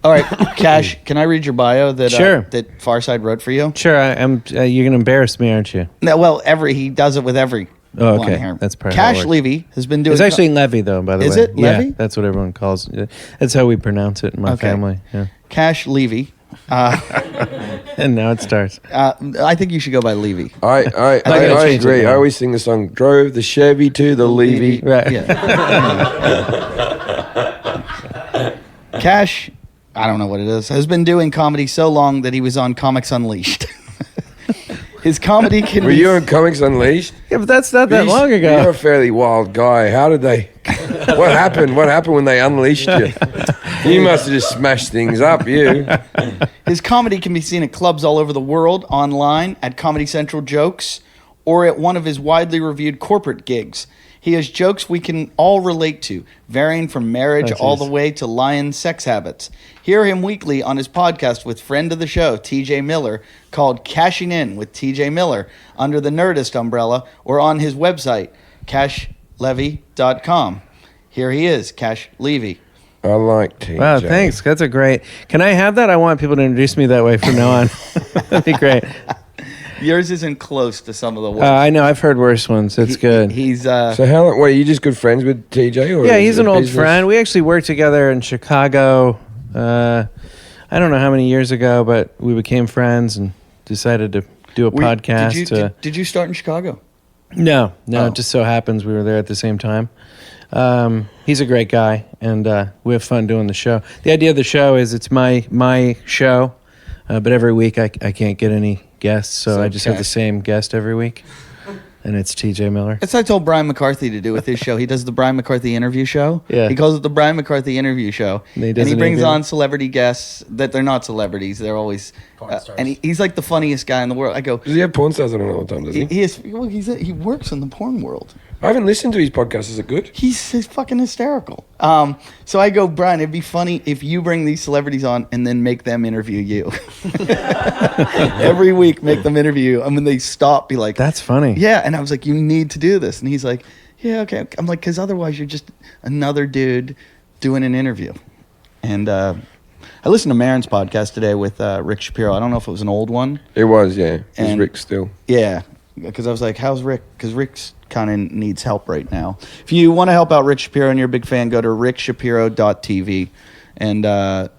All right, Cash, can I read your bio that Sure. that Farside wrote for you? Sure, I'm. You're gonna embarrass me, aren't you? No, well, he does it with every. Oh, one okay. here. That's probably how it Cash works. Levy has been doing. It's actually Levy, though. By the way, Is it Levy? Yeah, that's what everyone calls it. That's how we pronounce it in my Okay. family. Yeah. Cash Levy. And now it starts. I think you should go by Levy. I gotta change it agree. now. I always sing the song, Drove the Chevy to the Levy. Right. Yeah. Cash, I don't know what it is, has been doing comedy so long that he was on Comics Unleashed. His comedy can Were be... you on Comics Unleashed? Yeah, but that's not that long You're ago. a fairly wild guy. How did they... What happened? What happened when they unleashed you? You must have just smashed things up, you. His comedy can be seen at clubs all over the world, online, at Comedy Central Jokes, or at one of his widely reviewed corporate gigs. He has jokes we can all relate to, varying from marriage all the way to lion sex habits. Hear him weekly on his podcast with friend of the show, TJ Miller, called Cashing In with TJ Miller, under the Nerdist umbrella, or on his website, cashlevy.com. Here he is, Cash Levy. I like TJ. Wow, thanks. That's a great. Can I have that? I want people to introduce me that way from now on. That'd be great. Yours isn't close to some of the worst. I know. I've heard worse ones. It's good. He's So how long... What, are you just good friends with TJ? Or Yeah, is he's it an old business? friend. We actually worked together in Chicago. I don't know how many years ago, but we became friends and decided to do a podcast. Did you start in Chicago? No, Oh. it just so happens we were there at the same time. He's a great guy, and we have fun doing the show. The idea of the show is it's my show, but every week I can't get any guests, so I just have the same guest every week, and it's TJ Miller. That's what I told Brian McCarthy to do with his show. He does the Brian McCarthy interview show. Yeah. He calls it the Brian McCarthy interview show. And he And does he an brings interview? on celebrity guests that they're not celebrities. They're always... and he's like the funniest guy in the world. I go... Does he have porn stars on all the time, does he? He works in the porn world. I haven't listened to his podcast. Is it good? He's fucking hysterical. So I go, Brian, it'd be funny if you bring these celebrities on and then make them interview you. Every week, make them interview you. And when they stop, be like, That's funny. yeah. And I was like, you need to do this. And he's like, yeah, okay. I'm like, because otherwise you're just another dude doing an interview. And I listened to Maron's podcast today with Rick Shapiro. I don't know if it was an old one. It was, yeah. He's And- Rick still. Yeah, because I was like, how's Rick? Because Rick's kind of needs help right now. If you want to help out Rick Shapiro and you're a big fan, go to rickshapiro.tv. And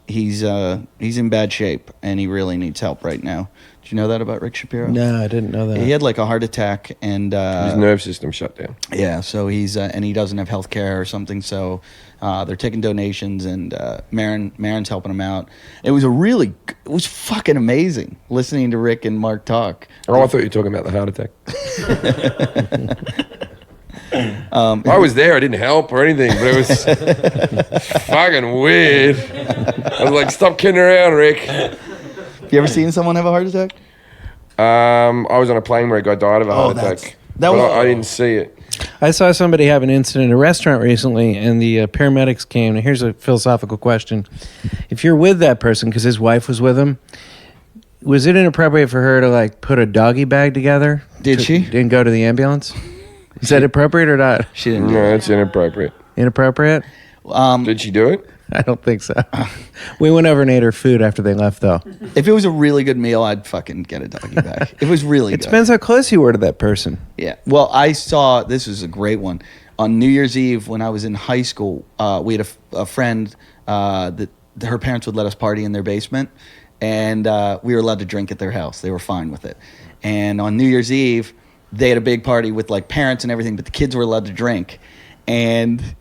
he's in bad shape, and he really needs help right now. Did you know that about Rick Shapiro? No, I didn't know that. He had like a heart attack, and His nerve system shut down. yeah, so he's and he doesn't have health care or something. So they're taking donations, and Maron's helping him out. It was fucking amazing listening to Rick and Mark talk. Oh, I thought you were talking about the heart attack. I was there. I didn't help or anything, but it was fucking weird. I was like, stop kidding around, Rick. You ever seen someone have a heart attack? I was on a plane where a guy died of a heart attack. that was- I didn't see it. I saw somebody have an incident in a restaurant recently, and the paramedics came. And here's a philosophical question: if you're with that person, because his wife was with him, was it inappropriate for her to like put a doggy bag together? Did she? And go to the ambulance? Is that appropriate or not? She didn't. No, that's inappropriate. Inappropriate? Did she do it? I don't think so. We went over and ate her food after they left, though. If it was a really good meal, I'd fucking get a doggy bag. It was really It good. depends how close you were to that person. Yeah. Well, I saw, this was a great one. On New Year's Eve when I was in high school, we had a friend that her parents would let us party in their basement, and we were allowed to drink at their house. They were fine with it. And on New Year's Eve, they had a big party with like parents and everything, but the kids were allowed to drink. And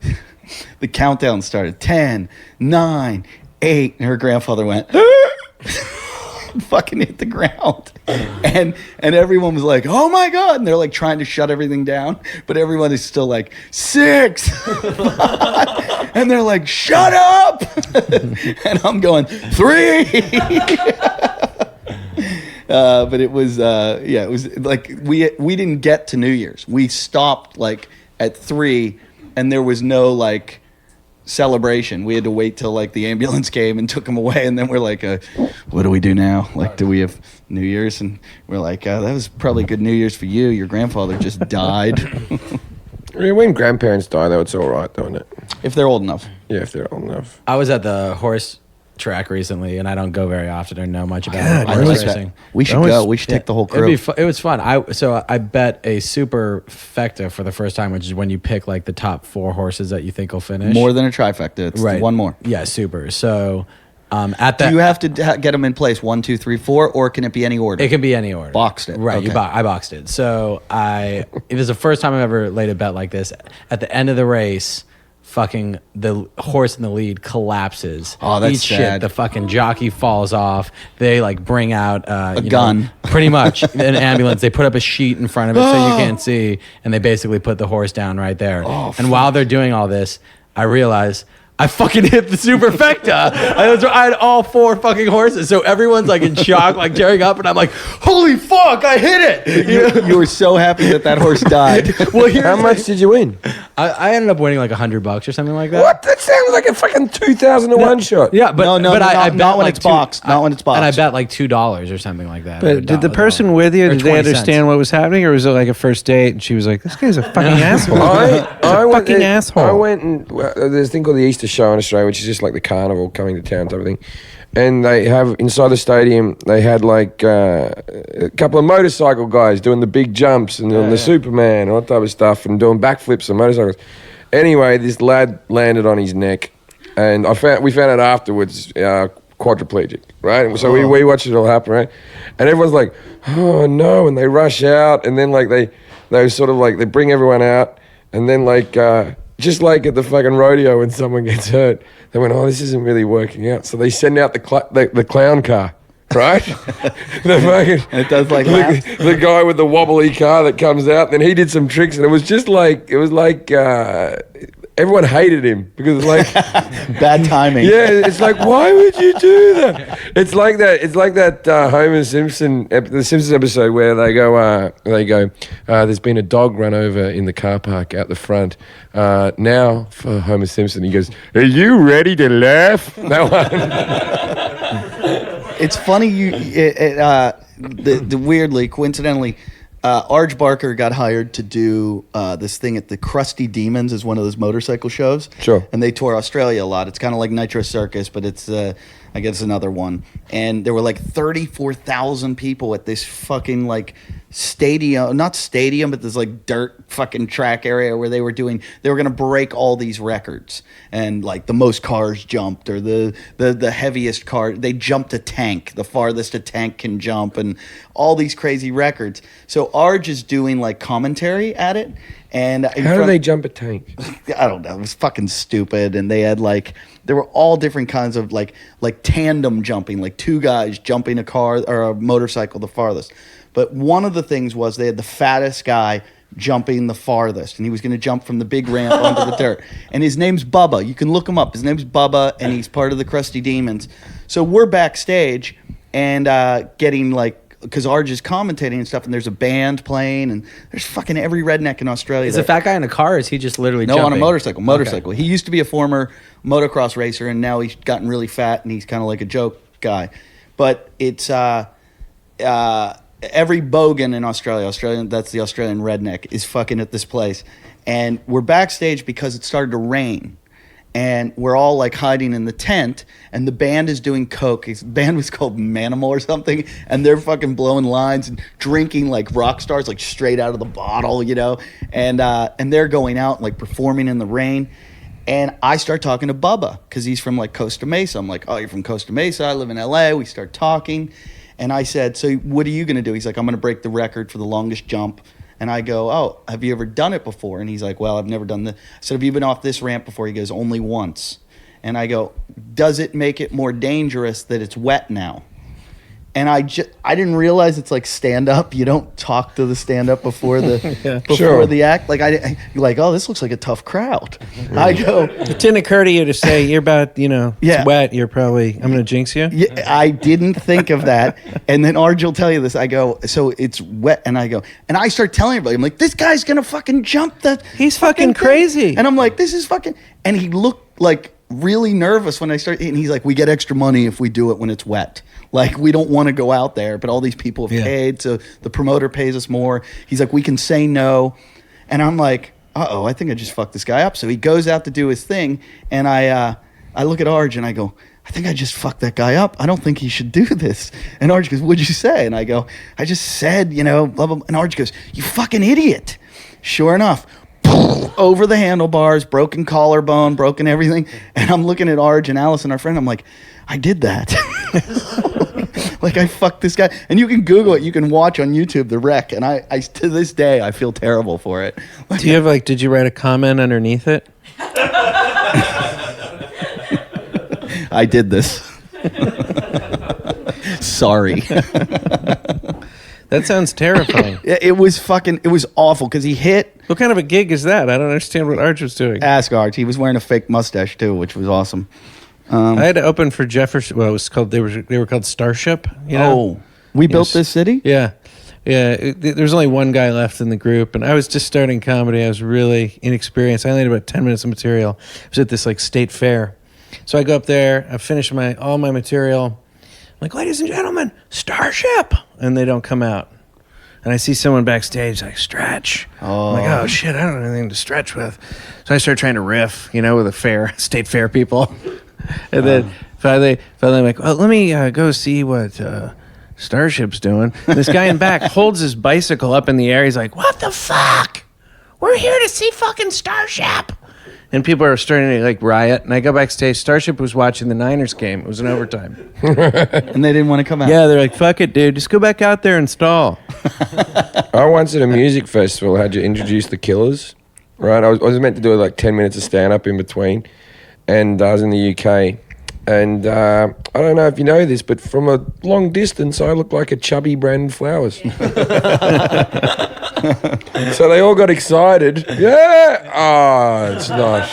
the countdown started 10, 9, 8, and her grandfather went fucking hit the ground. And everyone was like, oh my God. And they're like trying to shut everything down, but everyone is still like 6, 5, and they're like, shut up. And I'm going 3. But it was it was like we didn't get to New Year's. We stopped like at 3, and there was no like celebration. We had to wait till like the ambulance came and took him away, and then we're like, what do we do now? Like, do we have New Year's? And we're like, that was probably good New Year's for you. Your grandfather just died. I mean, when grandparents die, though, it's all right, don't it? If they're old enough. Yeah, if they're old enough. I was at the horse track recently, and I don't go very often or know much about I horse like that. racing. We should go. We should take the whole crew. It was fun. I bet a superfecta for the first time, which is when you pick like the top 4 horses that you think will finish. More than a trifecta. It's right. one more. Yeah, super. So at that, Do you have to get them in place 1, 2, 3, 4, or can it be any order? it can be any order. Boxed it. Right. Okay. I boxed it. So it was the first time I've ever laid a bet like this. At the end of the race, fucking the horse in the lead collapses. Oh, that's Eats shit. sad. The fucking jockey falls off. They like bring out a gun. pretty much an ambulance. They put up a sheet in front of it so you can't see, and they basically put the horse down right there. And while they're doing all this, I realize I fucking hit the superfecta. I had all 4 fucking horses, so everyone's like in shock, like tearing up, and I'm like, "Holy fuck, I hit it!" You were so happy that horse died. Well, How much did you win? I ended up winning like $100 or something like that. What? That sounds like a fucking 2,000 to 1 shot. Yeah, but No, but I bet not when like it's boxed. Not when it's boxed. And I bet like $2 or something like that. or But did the $1. person with you, Or did they 20 understand cents. what was happening, or was it like a first date and she was like, this guy's a fucking asshole? I went fucking asshole. I went and there's a thing called the Easter Show in Australia, which is just like the carnival coming to town type of thing. And they have inside the stadium, they had like a couple of motorcycle guys doing the big jumps and doing the Superman and all that type of stuff and doing backflips on motorcycles. Anyway, this lad landed on his neck, and we found out afterwards, quadriplegic, right? And so we watched it all happen, right? And everyone's like, oh no, and they rush out, and then like they sort of like they bring everyone out, and then like just like at the fucking rodeo when someone gets hurt, they went, oh, this isn't really working out, so they send out the clown car. Right, the And it does like the guy with the wobbly car that comes out. Then he did some tricks, and it was like everyone hated him because it's like bad timing. yeah, it's like why would you do that? It's like that Homer Simpson the Simpsons episode where they go there's been a dog run over in the car park out the front. Now for Homer Simpson, he goes, are you ready to laugh? That one. It's funny weirdly, coincidentally, Arj Barker got hired to do this thing at the Krusty Demons, is one of those motorcycle shows. Sure. And they tour Australia a lot. It's kind of like Nitro Circus, but it's I guess another one. And there were like 34,000 people at this fucking like stadium, not stadium, but this like dirt fucking track area where they were going to break all these records, and like the most cars jumped, or the heaviest car, they jumped a tank, the farthest a tank can jump, and all these crazy records. So Arj is doing like commentary at it. And How do they jump a tank? I don't know. It was fucking stupid. And they had like, there were all different kinds of like tandem jumping, like 2 guys jumping a car or a motorcycle the farthest. But one of the things was they had the fattest guy jumping the farthest, and he was going to jump from the big ramp onto the dirt. And his name's Bubba. You can look him up. His name's Bubba, and he's part of the Krusty Demons. So we're backstage and getting like, because Arj is commentating and stuff, and there's a band playing, and there's fucking every redneck in Australia. Is the fat guy in a car, or is he just literally No, jumping? on a motorcycle. Okay. He used to be a former motocross racer, and now he's gotten really fat, and he's kind of like a joke guy. But it's every bogan in Australia, that's the Australian redneck, is fucking at this place. And we're backstage because it started to rain. and we're all like hiding in the tent, and the band is doing coke. The band was called Manimal or something, and they're fucking blowing lines and drinking like rock stars, like straight out of the bottle, you know, and they're going out and like performing in the rain. And I start talking to Bubba because he's from like Costa Mesa. I'm like, oh, you're from Costa Mesa? I live in LA. We start talking, and I said, so what are you gonna do? He's like, I'm gonna break the record for the longest jump. And I go, oh, have you ever done it before? And he's like, well, I've never done I said, have you been off this ramp before? He goes, only once. And I go, does it make it more dangerous that it's wet now? And I didn't realize it's like stand up. You don't talk to the stand up before the act. Like you're like, oh, this looks like a tough crowd. I go, It didn't occur to you to say you're about, it's wet. You're probably, I'm going to jinx you. Yeah, I didn't think of that. And then Arj will tell you this. I go, so it's wet. And I go, and I start telling everybody, I'm like, this guy's going to fucking jump that. He's fucking thing. crazy. And I'm like, this is fucking, and he looked like really nervous when I started. And he's like, we get extra money if we do it when it's wet. Like, we don't want to go out there, but all these people have paid, so the promoter pays us more. He's like, we can say no. And I'm like, uh-oh, I think I just fucked this guy up. So he goes out to do his thing, and I look at Arj, and I go, I think I just fucked that guy up. I don't think he should do this. And Arj goes, what'd you say? And I go, I just said, blah, blah, blah. And Arj goes, you fucking idiot. Sure enough, over the handlebars, broken collarbone, broken everything. And I'm looking at Arj and Allison, our friend. I'm like, I did that. Like, I fucked this guy. And you can Google it. You can watch on YouTube the wreck. And I to this day, I feel terrible for it. Do you have did you write a comment underneath it? I did this. Sorry. That sounds terrifying. It was awful because he hit. What kind of a gig is that? I don't understand what Arj was doing. Ask Arj. He was wearing a fake mustache too, which was awesome. I had to open for Jefferson. Well, it was called. They were called Starship. We built this city. Yeah. There's only one guy left in the group, and I was just starting comedy. I was really inexperienced. I only had about 10 minutes of material. I was at this state fair, so I go up there. I finish all my material. I'm like, ladies and gentlemen, Starship, and they don't come out. And I see someone backstage stretch. I'm like, oh shit, I don't have anything to stretch with. So I start trying to riff, with the state fair people. And then finally I'm like, well, let me go see what Starship's doing. And this guy in back holds his bicycle up in the air. He's like, what the fuck? We're here to see fucking Starship. And people are starting to riot. And I go backstage. Starship was watching the Niners game. It was an overtime. And they didn't want to come out. Yeah, they're like, fuck it, dude. Just go back out there and stall. I once at a music festival had you introduce the Killers, right? I was meant to do 10 minutes of stand-up in between. And I was in the UK. And I don't know if you know this, but from a long distance, I look like a chubby Brandon Flowers. So they all got excited. Yeah. Oh, it's not.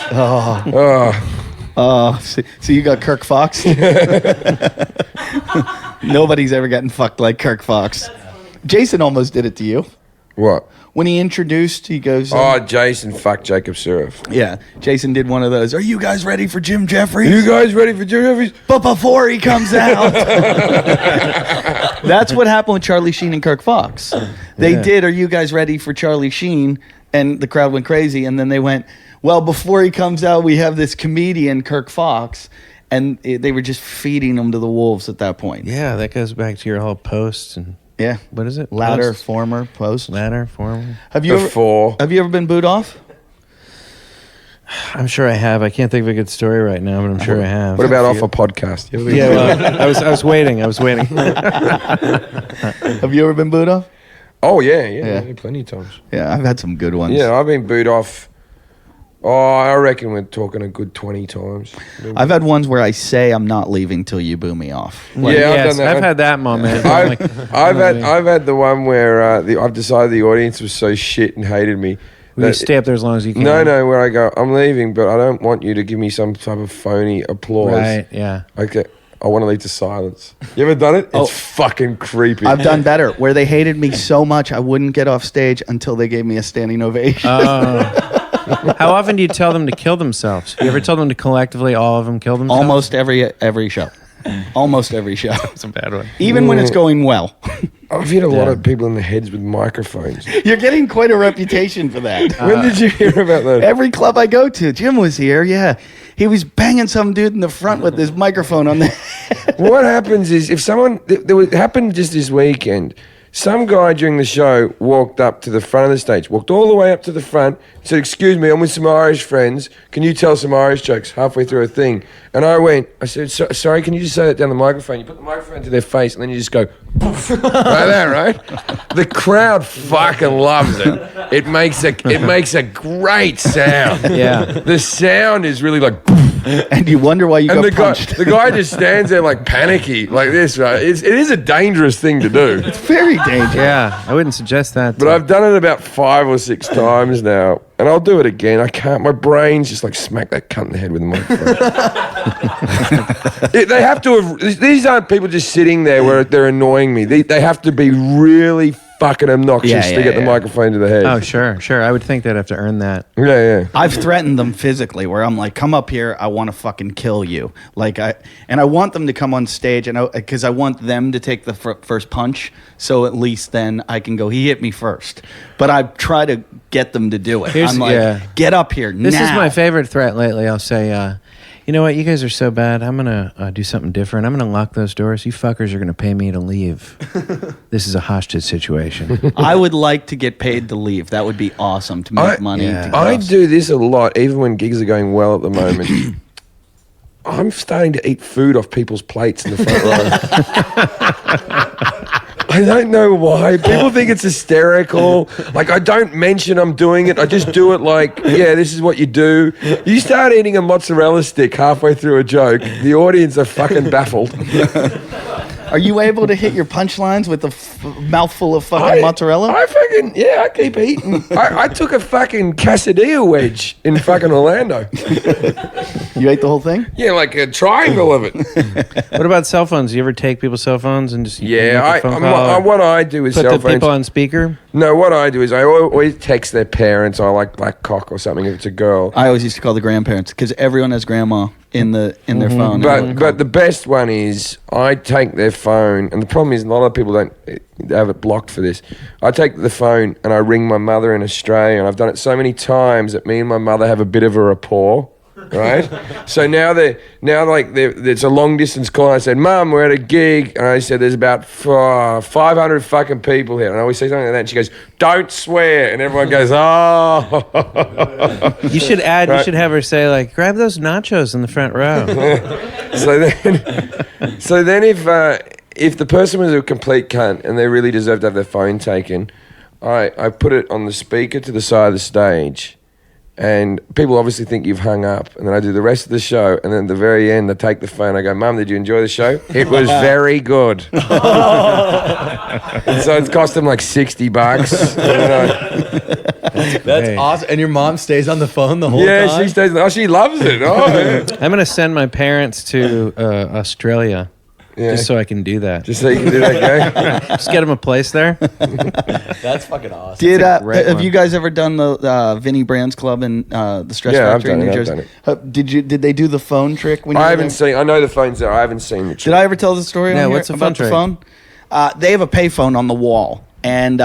So you got Kirk Fox? Nobody's ever gotten fucked like Kirk Fox. Jason almost did it to you. What? When he introduced, he goes... Jason, fuck Jacob Surf. Yeah, Jason did one of those. Are you guys ready for Jim Jeffries? You guys ready for Jim Jeffries? But before he comes out... That's what happened with Charlie Sheen and Kirk Fox. They did, are you guys ready for Charlie Sheen? And the crowd went crazy. And then they went, well, before he comes out, we have this comedian, Kirk Fox. And they were just feeding him to the wolves at that point. Yeah, that goes back to your whole post and... Yeah. What is it? Ladder, Post? former, post. Ladder, former. Have you ever been booed off? I'm sure I have. I can't think of a good story right now, but I'm sure I have. What about off a podcast? Yeah, well, I was waiting. Have you ever been booed off? Oh, yeah, plenty of times. Yeah, I've had some good ones. Yeah, I've been booed off. Oh, I reckon we're talking a good 20 times. I've had ones where I say I'm not leaving till you boo me off. I've done that. I've had that moment. I've had the one where I've decided the audience was so shit and hated me. You stay up there as long as you can. No, where I go, I'm leaving, but I don't want you to give me some type of phony applause. Right, yeah. Okay, I want to lead to silence. You ever done it? It's fucking creepy. I've done better, where they hated me so much I wouldn't get off stage until they gave me a standing ovation. How often do you tell them to kill themselves? You ever tell them to collectively, all of them, kill themselves? Almost every show. Almost every show. That's a bad one. Even when it's going well. I've hit a lot of people in the heads with microphones. You're getting quite a reputation for that. When did you hear about that? Every club I go to, Jim was here. Yeah, he was banging some dude in the front with his microphone on the. What happens is if someone, it happened just this weekend, some guy during the show walked up to the front of the stage, walked all the way up to the front, said, "Excuse me, I'm with some Irish friends. Can you tell some Irish jokes?" Halfway through a thing. And I said, "Sorry, can you just say that down the microphone?" You put the microphone to their face and then you just go, poof, like that, right? The crowd fucking loves it. It makes a great sound. Yeah. The sound is really like, And you wonder why you and got punched. the guy just stands there like panicky, like this, right? It is a dangerous thing to do. Very dangerous. Yeah, I wouldn't suggest that. But I've done it about 5 or 6 times now, and I'll do it again. I can't. My brain's just like smack that cunt in the head with the microphone. They have to have. These aren't people just sitting there where they're annoying me. They have to be really fucking obnoxious to get the microphone to the head. Oh, sure. I would think they'd have to earn that. Yeah. I've threatened them physically, where I'm like, "Come up here, I want to fucking kill you." I want them to come on stage, and because I want them to take the first punch, so at least then I can go, "He hit me first." But I try to get them to do it. I'm like, "Get up here now." This is my favorite threat lately. I'll say, you know what? You guys are so bad. I'm going to do something different. I'm going to lock those doors. You fuckers are going to pay me to leave. This is a hostage situation. I would like to get paid to leave. That would be awesome to make money. yeah. To get I off. do this a lot, even when gigs are going well at the moment. I'm starting to eat food off people's plates in the front row. I don't know why. People think it's hysterical. Like, I don't mention I'm doing it. I just do it like, yeah, this is what you do. You start eating a mozzarella stick halfway through a joke, the audience are fucking baffled. Are you able to hit your punchlines with a mouthful of fucking mozzarella? I keep eating. I took a fucking quesadilla wedge in fucking Orlando. You ate the whole thing? Yeah, like a triangle of it. What about cell phones? You ever take people's cell phones and just make a phone call? What I do is Put cell the phones. people on speaker? No, what I do is I always text their parents. I like black cock or something if it's a girl. I always used to call the grandparents because everyone has grandma in their phone. But the best one is I take their phone, and the problem is a lot of people don't have it blocked for this. I take the phone and I ring my mother in Australia, and I've done it so many times that me and my mother have a bit of a rapport. Right, so now it's a long distance call. And I said, "Mum, we're at a gig," and I said, "There's about 500 fucking people here." And I always say something like that. And she goes, "Don't swear," and everyone goes, "Oh." You should add. You should have her say like, "Grab those nachos in the front row." So then, if the person was a complete cunt and they really deserve to have their phone taken, I put it on the speaker to the side of the stage. And people obviously think you've hung up. And then I do the rest of the show. And then at the very end, I take the phone. I go, "Mum, did you enjoy the show?" "It was very good." And so it's cost them like $60. That's awesome. And your mom stays on the phone the whole time? Yeah, she stays. Oh, she loves it. Oh, yeah. I'm going to send my parents to Australia just so I can do that. Just so you can do that, okay? Just get them a place there. That's fucking awesome. Did great have one. you guys ever done the Vinnie Brands Club in the Stress Yeah, I've Factory in done New it, Jersey? I've done Did they do the phone trick when you I were haven't there? seen. I know the phone's there. I haven't seen the trick. Did I ever tell the story? Yeah, on what's here the phone about the trick? phone? They have a payphone on the wall, and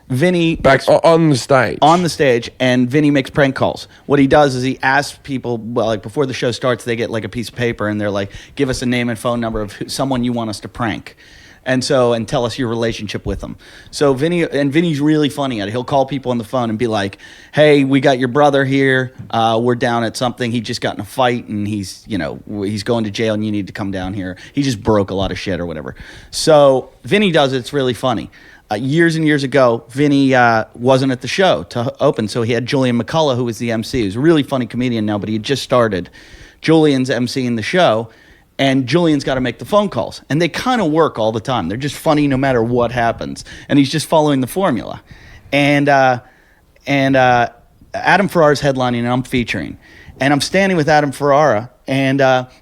Vinny Back on the stage. on the stage, and Vinny makes prank calls. What he does is he asks people, well, like before the show starts, they get like a piece of paper, and they're like, "Give us a name and phone number of someone you want us to prank." And tell us your relationship with them. So Vinny's really funny at it. He'll call people on the phone and be like, "Hey, we got your brother here. We're down at something. He just got in a fight and he's going to jail and you need to come down here. He just broke a lot of shit or whatever." So Vinny does it. It's really funny. Years and years ago, Vinny wasn't at the show to open, so he had Julian McCullough, who was the MC. He's a really funny comedian now, but he had just started. Julian's emceeing the show. And Julian's got to make the phone calls. And they kind of work all the time. They're just funny no matter what happens. And he's just following the formula. And Adam Ferrara's headlining and I'm featuring. And I'm standing with Adam Ferrara. And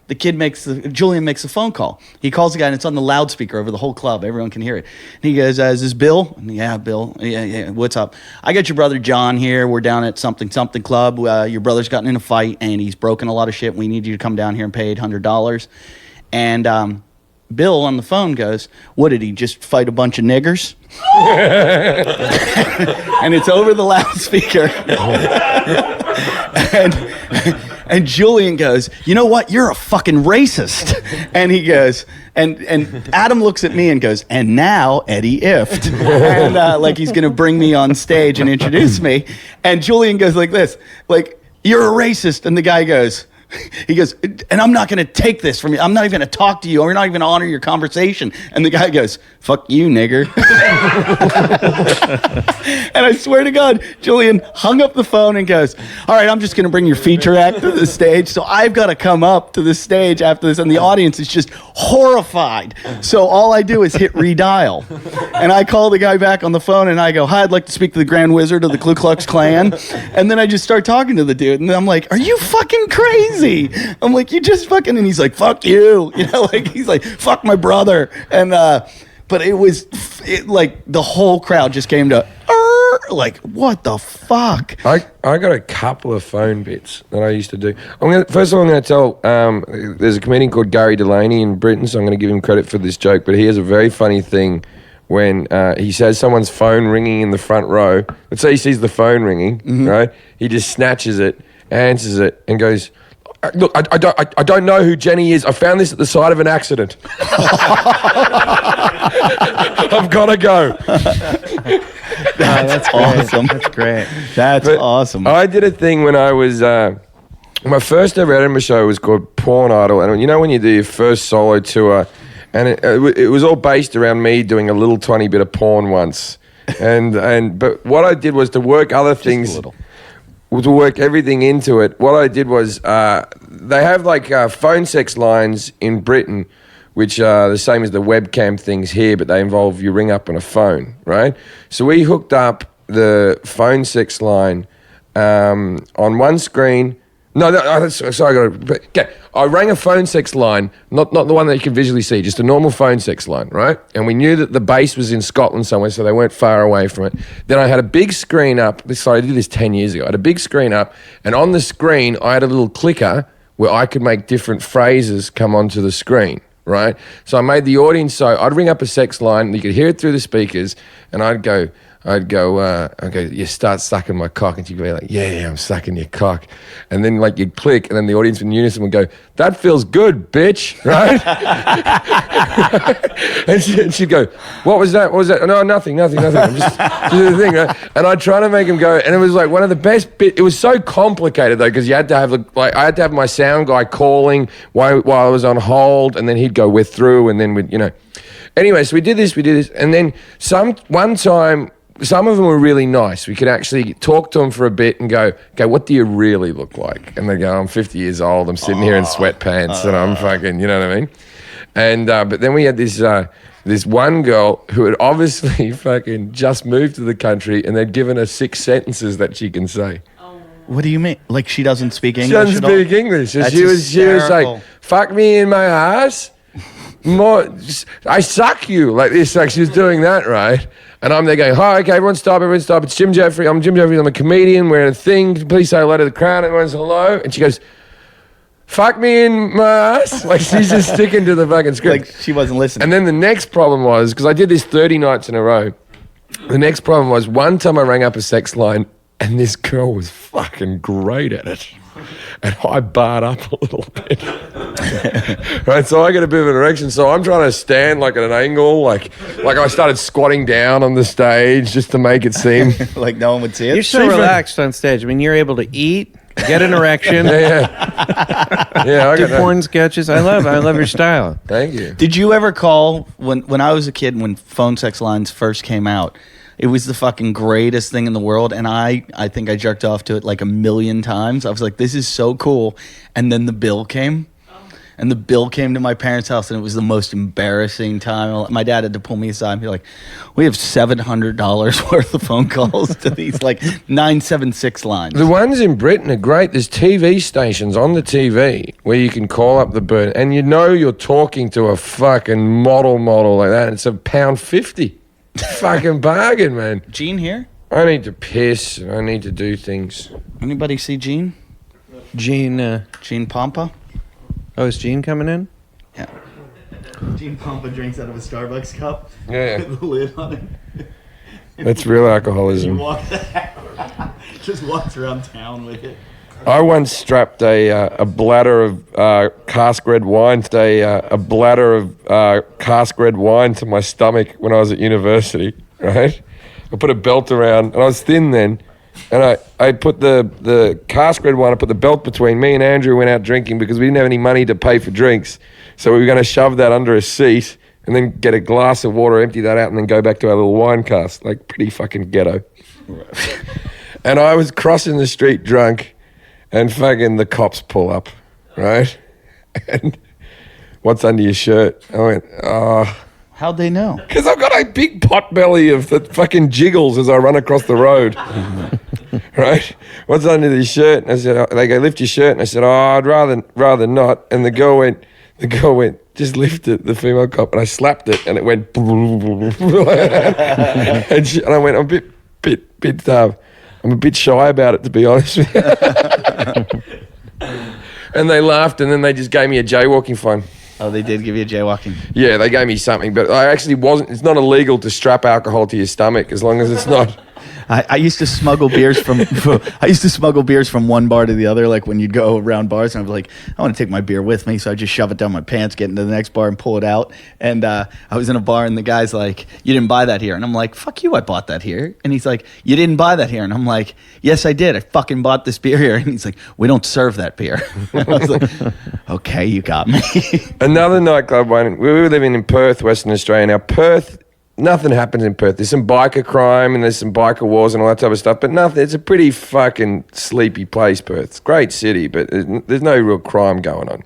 Julian makes a phone call. He calls the guy and it's on the loudspeaker over the whole club. Everyone can hear it. And he goes, "Is this Bill?" And, "Yeah, Bill. Yeah. What's up? I got your brother John here. We're down at something club. Your brother's gotten in a fight and he's broken a lot of shit. We need you to come down here and pay $800. And Bill on the phone goes, "What did he just fight a bunch of niggers?" And it's over the loudspeaker. And Julian goes, "You know what? You're a fucking racist." And he goes, and Adam looks at me and goes, "And now Eddie Ift," and like he's gonna bring me on stage and introduce me. And Julian goes like this, like, "You're a racist," and the guy goes. He goes, "And I'm not going to take this from you. I'm not even going to talk to you. Or we're not even going to honor your conversation." And the guy goes, "Fuck you, nigger." And I swear to God, Julian hung up the phone and goes, "All right, I'm just going to bring your feature act to the stage." So I've got to come up to the stage after this. And the audience is just horrified. So all I do is hit redial. And I call the guy back on the phone and I go, "Hi, I'd like to speak to the Grand Wizard of the Ku Klux Klan." And then I just start talking to the dude. And I'm like, "Are you fucking crazy?" I'm like, "You just fucking," and he's like, "Fuck you," like he's like, "Fuck my brother," and but it was like the whole crowd just came to like, what the fuck? I got a couple of phone bits that I used to do. First of all, I'm going to tell, there's a comedian called Gary Delaney in Britain, so I'm going to give him credit for this joke, but he has a very funny thing when he says someone's phone ringing in the front row. Let's say he sees the phone ringing, right? He just snatches it, answers it, and goes, "Look, I don't know who Jenny is. I found this at the side of an accident. I've got to go." That's awesome. That's great. That's But awesome. I did a thing when I was my first ever Edinburgh show was called Porn Idol, and you know when you do your first solo tour, and it was all based around me doing a little tiny bit of porn once, but what I did was to work other things. To work everything into it, what I did was they have like phone sex lines in Britain, which are the same as the webcam things here, but they involve you ring up on a phone, right? So we hooked up the phone sex line on one screen. I rang a phone sex line, not the one that you can visually see, just a normal phone sex line, right? And we knew that the base was in Scotland somewhere, so they weren't far away from it. Then I had a big screen up. Sorry, I did this 10 years ago. I had a big screen up, and on the screen, I had a little clicker where I could make different phrases come onto the screen, right? So I made the audience, so I'd ring up a sex line, and you could hear it through the speakers, and I'd go, "You start sucking my cock," and she'd be like, yeah, I'm sucking your cock. And then like you'd click, and then the audience in unison would go, "That feels good, bitch," right? And she'd go, What was that? No, nothing. I'm just doing the thing, right? And I'd try to make him go, and it was like one of the best bits. It was so complicated though, because you had to have I had to have my sound guy calling while I was on hold, and then he'd go, "We're through," and then Anyway, so we did this, and then one time. Some of them were really nice. We could actually talk to them for a bit and go, "Okay, what do you really look like?" And they go, "I'm 50 years old. I'm sitting here in sweatpants and I'm fucking," you know what I mean? And but then we had this one girl who had obviously fucking just moved to the country, and they'd given her 6 sentences that she can say. What do you mean? Like she doesn't speak English? She doesn't speak English. So That's she was hysterical. like, "Fuck me in my ass. I suck you," like this. Like she was doing that, right? And I'm there going, "Hi, okay, everyone stop. It's Jim Jeffrey. I'm Jim Jeffrey. I'm a comedian. We're in a thing. Please say hello to the crowd." Everyone's hello. And she goes, "Fuck me in my ass." Like she's just sticking to the fucking script. Like she wasn't listening. And then the next problem was, because I did this 30 nights in a row, the next problem was one time I rang up a sex line and this girl was fucking great at it. And I barred up a little bit. Right, so I get a bit of an erection. So I'm trying to stand like at an angle, like I started squatting down on the stage just to make it seem. like no one would see it. You're so relaxed on stage. I mean, you're able to eat, get an erection, Yeah. I do got porn sketches. I love your style. Thank you. Did you ever call when I was a kid, when phone sex lines first came out? It was the fucking greatest thing in the world, and I think I jerked off to it like 1,000,000 times. I was like, "This is so cool," and then the bill came. And the bill came to my parents' house, and it was the most embarrassing time. My dad had to pull me aside and be like, "We have $700 worth of phone calls to these like 976 lines." The ones in Britain are great. There's TV stations on the TV where you can call up the bird, and you're talking to a fucking model like that. It's £1.50. Fucking bargain, man. Gene here? I need to piss. I need to do things. Anybody see Gene? Gene, Gene Pompa? is Gene coming in? Yeah. Gene Pompa drinks out of a Starbucks cup. Yeah. With the lid on it. That's real alcoholism. Just walks around town with it. I once strapped a bladder of cask red wine to my stomach when I was at university, right? I put a belt around, and I was thin then, and I put the cask red wine, I put the belt between me and Andrew, went out drinking because we didn't have any money to pay for drinks. So we were going to shove that under a seat and then get a glass of water, empty that out, and then go back to our little wine cask. Like, pretty fucking ghetto. And I was crossing the street drunk, and fucking the cops pull up, right? And what's under your shirt? I went, oh. How'd they know? Because I've got a big pot belly of the fucking jiggles as I run across the road. Right? What's under the shirt? And I said, oh, they go, lift your shirt. And I said, oh, I'd rather not. And the girl went, just lift it, the female cop. And I slapped it, and it went. And I went, I'm a bit shy about it, to be honest with you. And they laughed, and then they just gave me a jaywalking fine. Oh, they did give you a jaywalking. Yeah, they gave me something, but I actually wasn't. It's not illegal to strap alcohol to your stomach as long as it's not. I used to smuggle beers from one bar to the other, like when you'd go around bars, and I was like, I want to take my beer with me, so I just shove it down my pants, get into the next bar, and pull it out. And I was in a bar, and the guy's like, "You didn't buy that here," and I'm like, "Fuck you, I bought that here." And he's like, "You didn't buy that here," and I'm like, "Yes, I did. I fucking bought this beer here." And he's like, "We don't serve that beer." And I was like, "Okay, you got me." Another nightclub one. We were living in Perth, Western Australia. Now Perth. Nothing happens in Perth. There's some biker crime and there's some biker wars and all that type of stuff, but nothing. It's a pretty fucking sleepy place, Perth. It's a great city, but there's no real crime going on.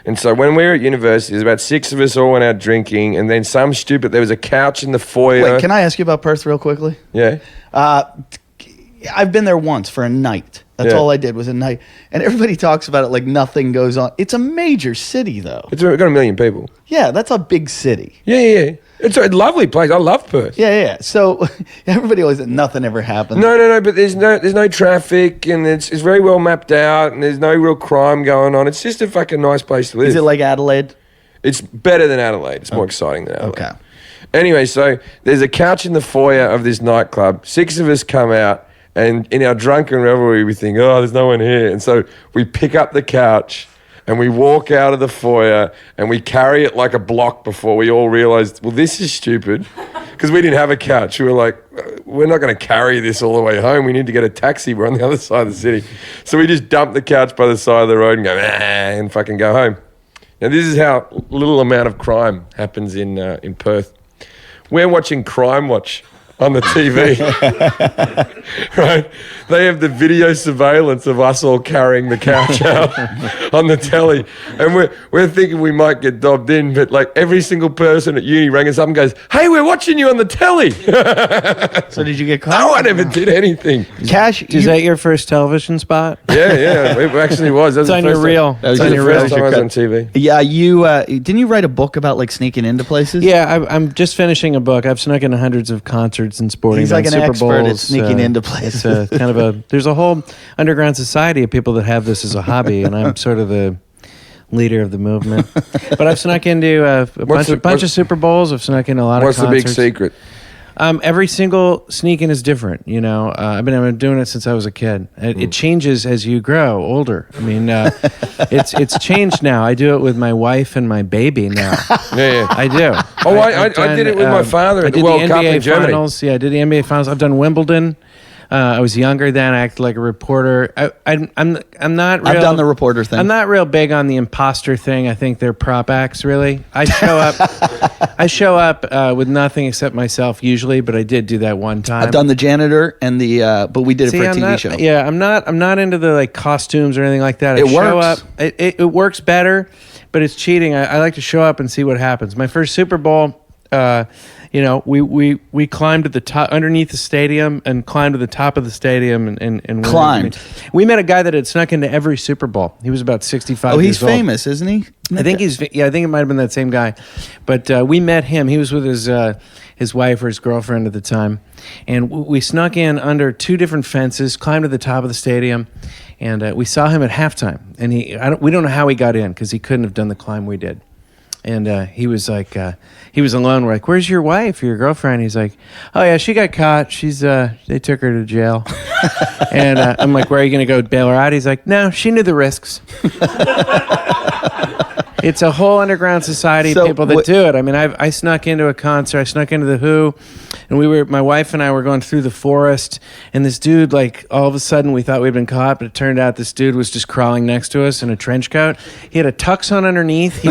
And so when we were at university, there's about 6 of us all went out drinking, and then there was a couch in the foyer. Wait, can I ask you about Perth real quickly? Yeah. I've been there once for a night. That's all I did was a night. And everybody talks about it like nothing goes on. It's a major city, though. It's got 1 million people. Yeah, that's a big city. Yeah. It's a lovely place. I love Perth. Yeah. So everybody always said nothing ever happens. No. But there's no traffic, and it's very well mapped out, and there's no real crime going on. It's just a fucking nice place to live. Is it like Adelaide? It's better than Adelaide. It's more exciting than Adelaide. Okay. Anyway, so there's a couch in the foyer of this nightclub. 6 of us come out, and in our drunken revelry, we think, oh, there's no one here. And so we pick up the couch, and we walk out of the foyer, and we carry it like a block before we all realized, well, this is stupid. Because we didn't have a couch. We were like, we're not going to carry this all the way home. We need to get a taxi. We're on the other side of the city. So we just dump the couch by the side of the road and go, and fucking go home. Now, this is how little amount of crime happens in Perth. We're watching Crime Watch on the TV, right? They have the video surveillance of us all carrying the couch out on the telly, and we're thinking we might get dobbed in, but like every single person at uni rang us up and goes, "Hey, we're watching you on the telly." So did you get caught? No, I never did anything. Cash, Is that your first television spot? Yeah, it actually was. That was It's on the your first reel. time- That was That was your the reel. first time I was on TV. Yeah, you didn't you write a book about like sneaking into places? Yeah, I'm just finishing a book. I've snuck into hundreds of concerts and sporting He's like events, an Super expert at Bowls. sneaking into places. It's kind of there's a whole underground society of people that have this as a hobby, and I'm sort of the leader of the movement. But I've snuck into a bunch of Super Bowls. I've snuck into a lot of What's the concerts. big secret? Every single sneak-in is different. You know, I've been doing it since I was a kid. It changes as you grow older. I mean, it's changed now. I do it with my wife and my baby now. Yeah. I do. Oh, I've I did it with my father I at did the World Cup NBA in Germany. Finals. Yeah, I did the NBA Finals. I've done Wimbledon. I was younger then. I acted like a reporter. I'm not. Real, I've done the reporter thing. I'm not real big on the imposter thing. I think they're prop acts. Really, I show up with nothing except myself usually. But I did do that one time. I've done the janitor and the but we did it for a I'm TV not, show. Yeah, I'm not into the like costumes or anything like that. It I show works. up. It works better, but it's cheating. I like to show up and see what happens. My first Super Bowl. We climbed to the top underneath the stadium and climbed to the top of the stadium and Climbed. We met a guy that had snuck into every Super Bowl. He was about 65. Oh, he's years old. famous, isn't he? I think I think it might have been that same guy, but we met him. He was with his wife or his girlfriend at the time, and we snuck in under 2 different fences, climbed to the top of the stadium, and we saw him at halftime. And we don't know how he got in because he couldn't have done the climb we did. And he was like, he was alone. We're like, "Where's your wife or your girlfriend?" He's like, "Oh yeah, she got caught. She's they took her to jail." And I'm like, "Where are you gonna go bail her out?" He's like, "No, she knew the risks." It's a whole underground society of So people that do it. I mean, I snuck into a concert. I snuck into the Who, and my wife and I were going through the forest, and this dude, like, all of a sudden, we thought we'd been caught, but it turned out this dude was just crawling next to us in a trench coat. He had a tux on underneath. He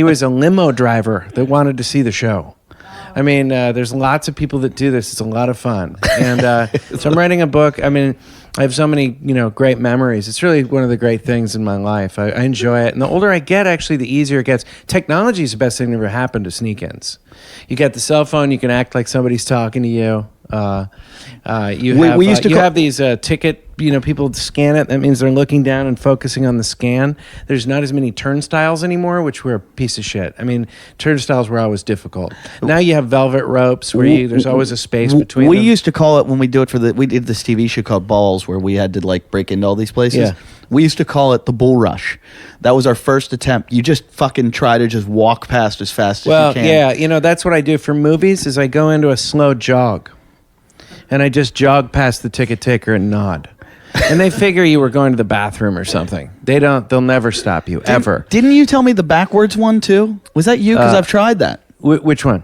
was a limo driver that wanted to see the show. I mean, there's lots of people that do this. It's a lot of fun, and so I'm writing a book. I mean, I have so many, great memories. It's really one of the great things in my life. I enjoy it. And the older I get, actually, the easier it gets. Technology is the best thing that ever happened to sneak-ins. You get the cell phone, you can act like somebody's talking to you. You have these ticket, people scan it. That means they're looking down and focusing on the scan. There's not as many turnstiles anymore, which were a piece of shit. I mean, turnstiles were always difficult. Now you have velvet ropes where there's always a space between We them. used to call it, when we do it we did this TV show called Balls, where we had to like break into all these places. Yeah. We used to call it the bull rush. That was our first attempt. You just fucking try to just walk past as fast as you can. Yeah, that's what I do for movies is I go into a slow jog. And I just jog past the ticket taker and nod. And they figure you were going to the bathroom or something. They'll never stop you, ever. Didn't you tell me the backwards one too? Was that you? Because I've tried that. Which one?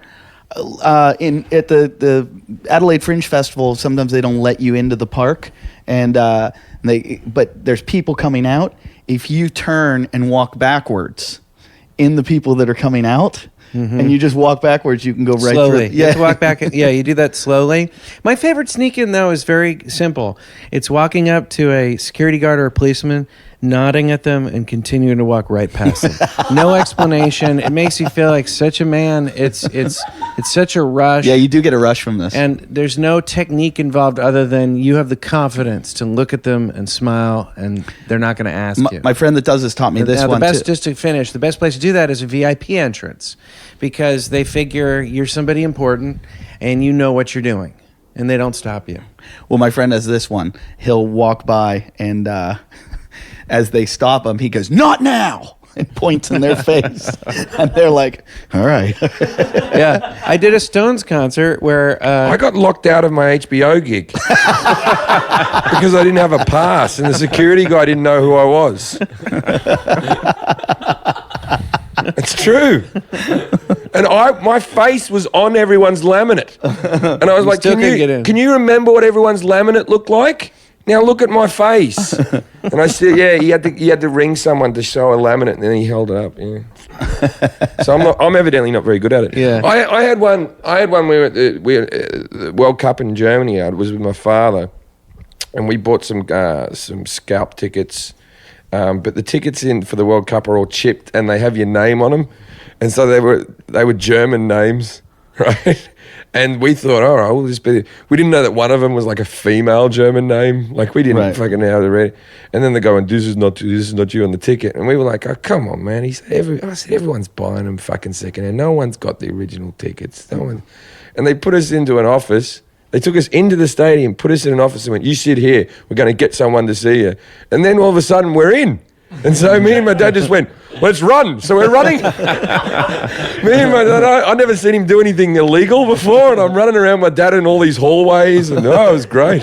At the Adelaide Fringe Festival, sometimes they don't let you into the park, but there's people coming out. If you turn and walk backwards in the people that are coming out, and you just walk backwards, you can go right slowly. through. You have to walk back. Yeah, you do that slowly. My favorite sneak-in, though, is very simple. It's walking up to a security guard or a policeman, nodding at them, and continuing to walk right past them. No explanation. It makes you feel like such a man. It's such a rush. Yeah, you do get a rush from this. And there's no technique involved other than you have the confidence to look at them and smile, and they're not going to ask you. My friend that does this taught me this one too. Just to finish, the best place to do that is a VIP entrance, because they figure you're somebody important and you know what you're doing, and they don't stop you. Well, my friend has this one. He'll walk by, and as they stop him, he goes, "Not now!" and points in their face. And they're like, all right. Yeah. I did a Stones concert where... I got locked out of my HBO gig because I didn't have a pass, and the security guy didn't know who I was. It's true. And my face was on everyone's laminate. And I was like, can you remember what everyone's laminate looked like? Now look at my face. And I said, yeah, he had to ring someone to show a laminate, and then he held it up. Yeah. So I'm evidently not very good at it. Yeah. I had one we were at the World Cup in Germany. It was with my father, and we bought some scalp tickets. But the tickets in for the World Cup are all chipped, and they have your name on them, and so they were German names, right? And we thought, all right, we'll just be. We didn't know that one of them was like a female German name. Like we didn't fucking know how to read it. And then they go, this is not you on the ticket. And we were like, oh, come on, man. I said, everyone's buying them fucking secondhand. No one's got the original tickets. No one. And they put us into an office. They took us into the stadium, put us in an office, and went, you sit here. We're going to get someone to see you. And then all of a sudden, we're in. And so me and my dad just went, let's run. So we're running. Me and my dad, I'd never seen him do anything illegal before, and I'm running around my dad in all these hallways, and it was great.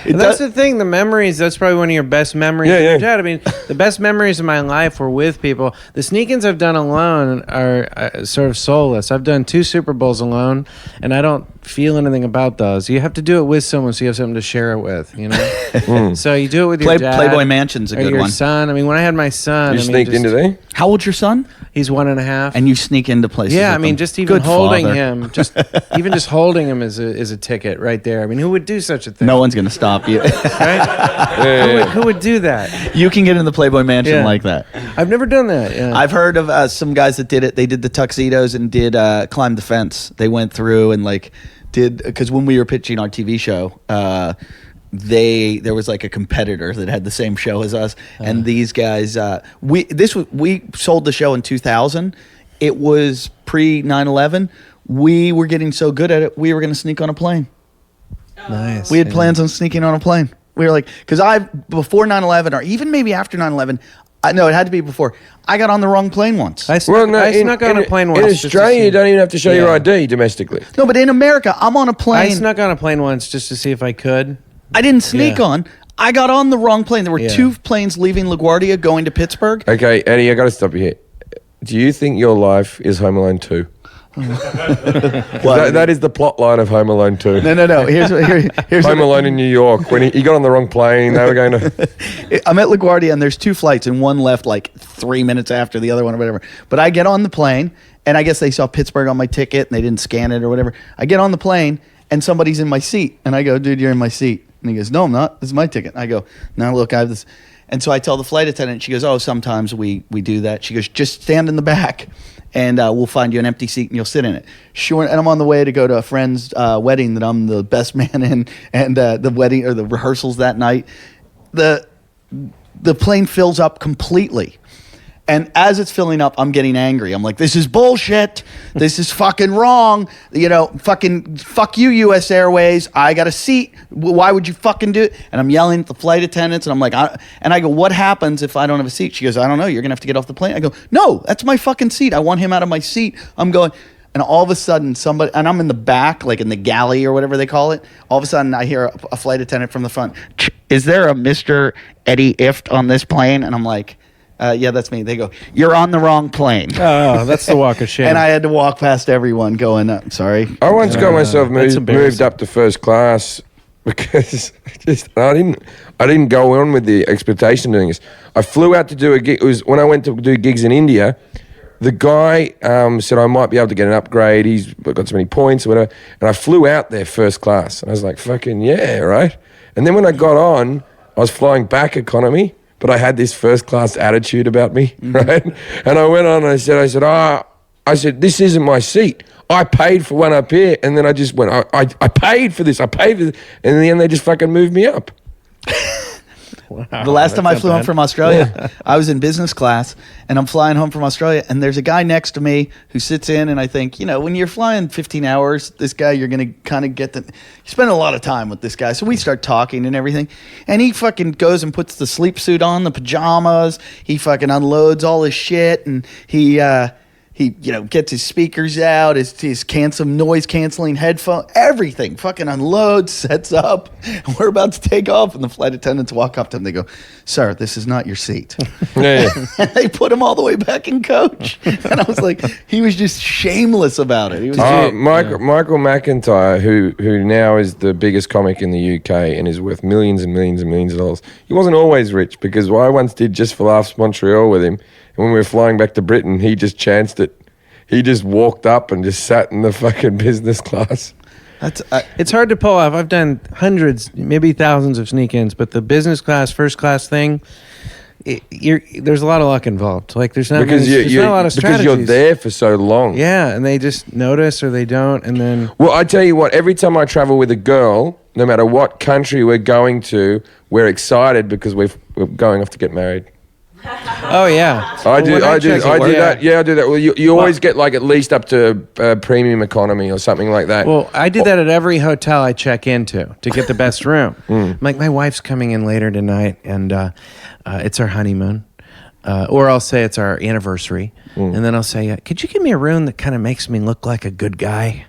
That's the thing, the memories, that's probably one of your best memories of your dad. I mean, the best memories of my life were with people. The sneak-ins I've done alone are sort of soulless. I've done 2 Super Bowls alone, and I don't feel anything about those. You have to do it with someone so you have something to share it with, you know? So you do it with your dad. Playboy Mansion's a or good your one. son. I mean, when I had my son... You sneaked into there? How old's your son? He's 1.5. And you sneak into places. Yeah, I with mean, them. just even Good holding father. him, even just holding him is a ticket right there. I mean, who would do such a thing? No one's going to stop you. Right? Who would do that? You can get in the Playboy Mansion Yeah. like that. I've never done that. Yeah. I've heard of some guys that did it. They did the tuxedos and did Climb the Fence. They went through and because when we were pitching our TV show, there was like a competitor that had the same show as us, and these guys we sold the show in 2000. It was pre 9/11. We were getting so good at it, we were going to sneak on a plane. Nice. We had plans on sneaking on a plane. We were like, because before 9/11 or even maybe after 9/11, I know it had to be before. I got on the wrong plane once. I snuck, I snuck on a plane once. In just to Australia, see- you don't even have to show your Yeah. ID domestically. No, but in America, I'm on a I plane. snuck on a plane once just to see if I could. I didn't sneak Yeah. on. I got on the wrong plane. There were Yeah. 2 planes leaving LaGuardia going to Pittsburgh. Okay, Eddie, I got to stop you here. Do you think your life is Home Alone 2? That is the plot line of Home Alone 2. No. Here's Home Alone in New York. When he got on the wrong plane, they were going to. I'm at LaGuardia, and there's 2 flights, and one left like 3 minutes after the other one or whatever. But I get on the plane, and I guess they saw Pittsburgh on my ticket, and they didn't scan it or whatever. I get on the plane, and somebody's in my seat, and I go, "Dude, you're in my seat." And he goes, "No, I'm not. This is my ticket." I go, "No, look, I have this." And so I tell the flight attendant. She goes, "Oh, sometimes we do that." She goes, "Just stand in the back, and we'll find you an empty seat, and you'll sit in it." Sure. And I'm on the way to go to a friend's wedding that I'm the best man in, and the wedding or the rehearsals that night. The plane fills up completely. And as it's filling up, I'm getting angry. I'm like, this is bullshit. This is fucking wrong. You know, fucking fuck you, U.S. Airways. I got a seat. Why would you fucking do it? And I'm yelling at the flight attendants. And I'm like, I go, what happens if I don't have a seat? She goes, I don't know. You're going to have to get off the plane. I go, no, that's my fucking seat. I want him out of my seat. I'm going. And all of a sudden, somebody, and I'm in the back, like in the galley or whatever they call it. All of a sudden, I hear a flight attendant from the front. Is there a Mr. Eddie Ift on this plane? And I'm like, yeah, that's me. They go, you're on the wrong plane. Oh, that's the walk of shame. And I had to walk past everyone going, sorry. I once got myself that's moved embarrassing. up to first class because I didn't go on with the expectation of doing this. I flew out to do a gig. It was when I went to do gigs in India. The guy said I might be able to get an upgrade. He's got so many points or whatever. And I flew out there first class. And I was like, fucking yeah, right? And then when I got on, I was flying back economy, but I had this first class attitude about me, right? And I went on and I said, this isn't my seat. I paid for one up here. And then I just went, I paid for this. I paid for this. And in the end, they just fucking moved me up. The last time I flew home from Australia, I was in business class, and I'm flying home from Australia, and there's a guy next to me who sits in, and I think, you know, when you're flying 15 hours, this guy, you're going to kind of you spend a lot of time with this guy. So we start talking and everything, and he fucking goes and puts the sleep suit on, the pajamas, he fucking unloads all his shit, and he gets his speakers out, his noise canceling headphone, everything. Fucking unloads, sets up. We're about to take off, and the flight attendants walk up to him. They go, "Sir, this is not your seat." Yeah. And they put him all the way back in coach. And I was like, he was just shameless about it. He was Michael McIntyre, who now is the biggest comic in the UK and is worth millions and millions and millions of dollars. He wasn't always rich because I once did Just for Laughs Montreal with him. And when we were flying back to Britain, he just chanced it. He just walked up and just sat in the fucking business class. It's hard to pull off. I've done hundreds, maybe thousands of sneak-ins, but the business class, first class thing, there's a lot of luck involved. Like there's not, Because there's not a lot of strategies. you're there for so long. Yeah, and they just notice or they don't, and then Well, I tell you what, every time I travel with a girl, no matter what country we're going to, we're excited because we're going off to get married. oh yeah, I do When check it, that. Yeah, I do that. Well, you always get like at least up to premium economy or something like that. Well, I do that at every hotel I check into to get the best room. Like my wife's coming in later tonight, and it's our honeymoon, or I'll say it's our anniversary, and then I'll say, "Could you give me a room that kind of makes me look like a good guy?"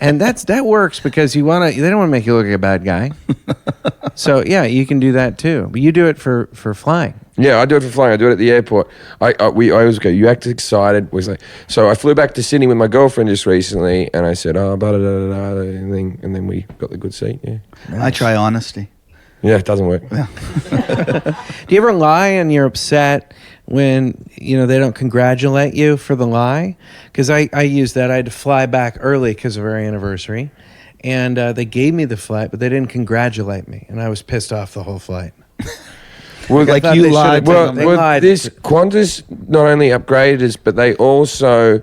And that works because they don't want to make you look like a bad guy. So yeah, you can do that too. But you do it for flying. Yeah, I do it for flying. I do it at the airport. I always go, you act excited. So I flew back to Sydney with my girlfriend just recently, and I said, blah, blah, blah, blah, blah, and then we got the good seat. Yeah, I try honesty. Yeah, it doesn't work. Do you ever lie and you're upset when they don't congratulate you for the lie? Because I used that. I had to fly back early because of our anniversary, and they gave me the flight, but they didn't congratulate me, and I was pissed off the whole flight. Well, Like you lied. They lied. This Qantas not only upgraded us, but they also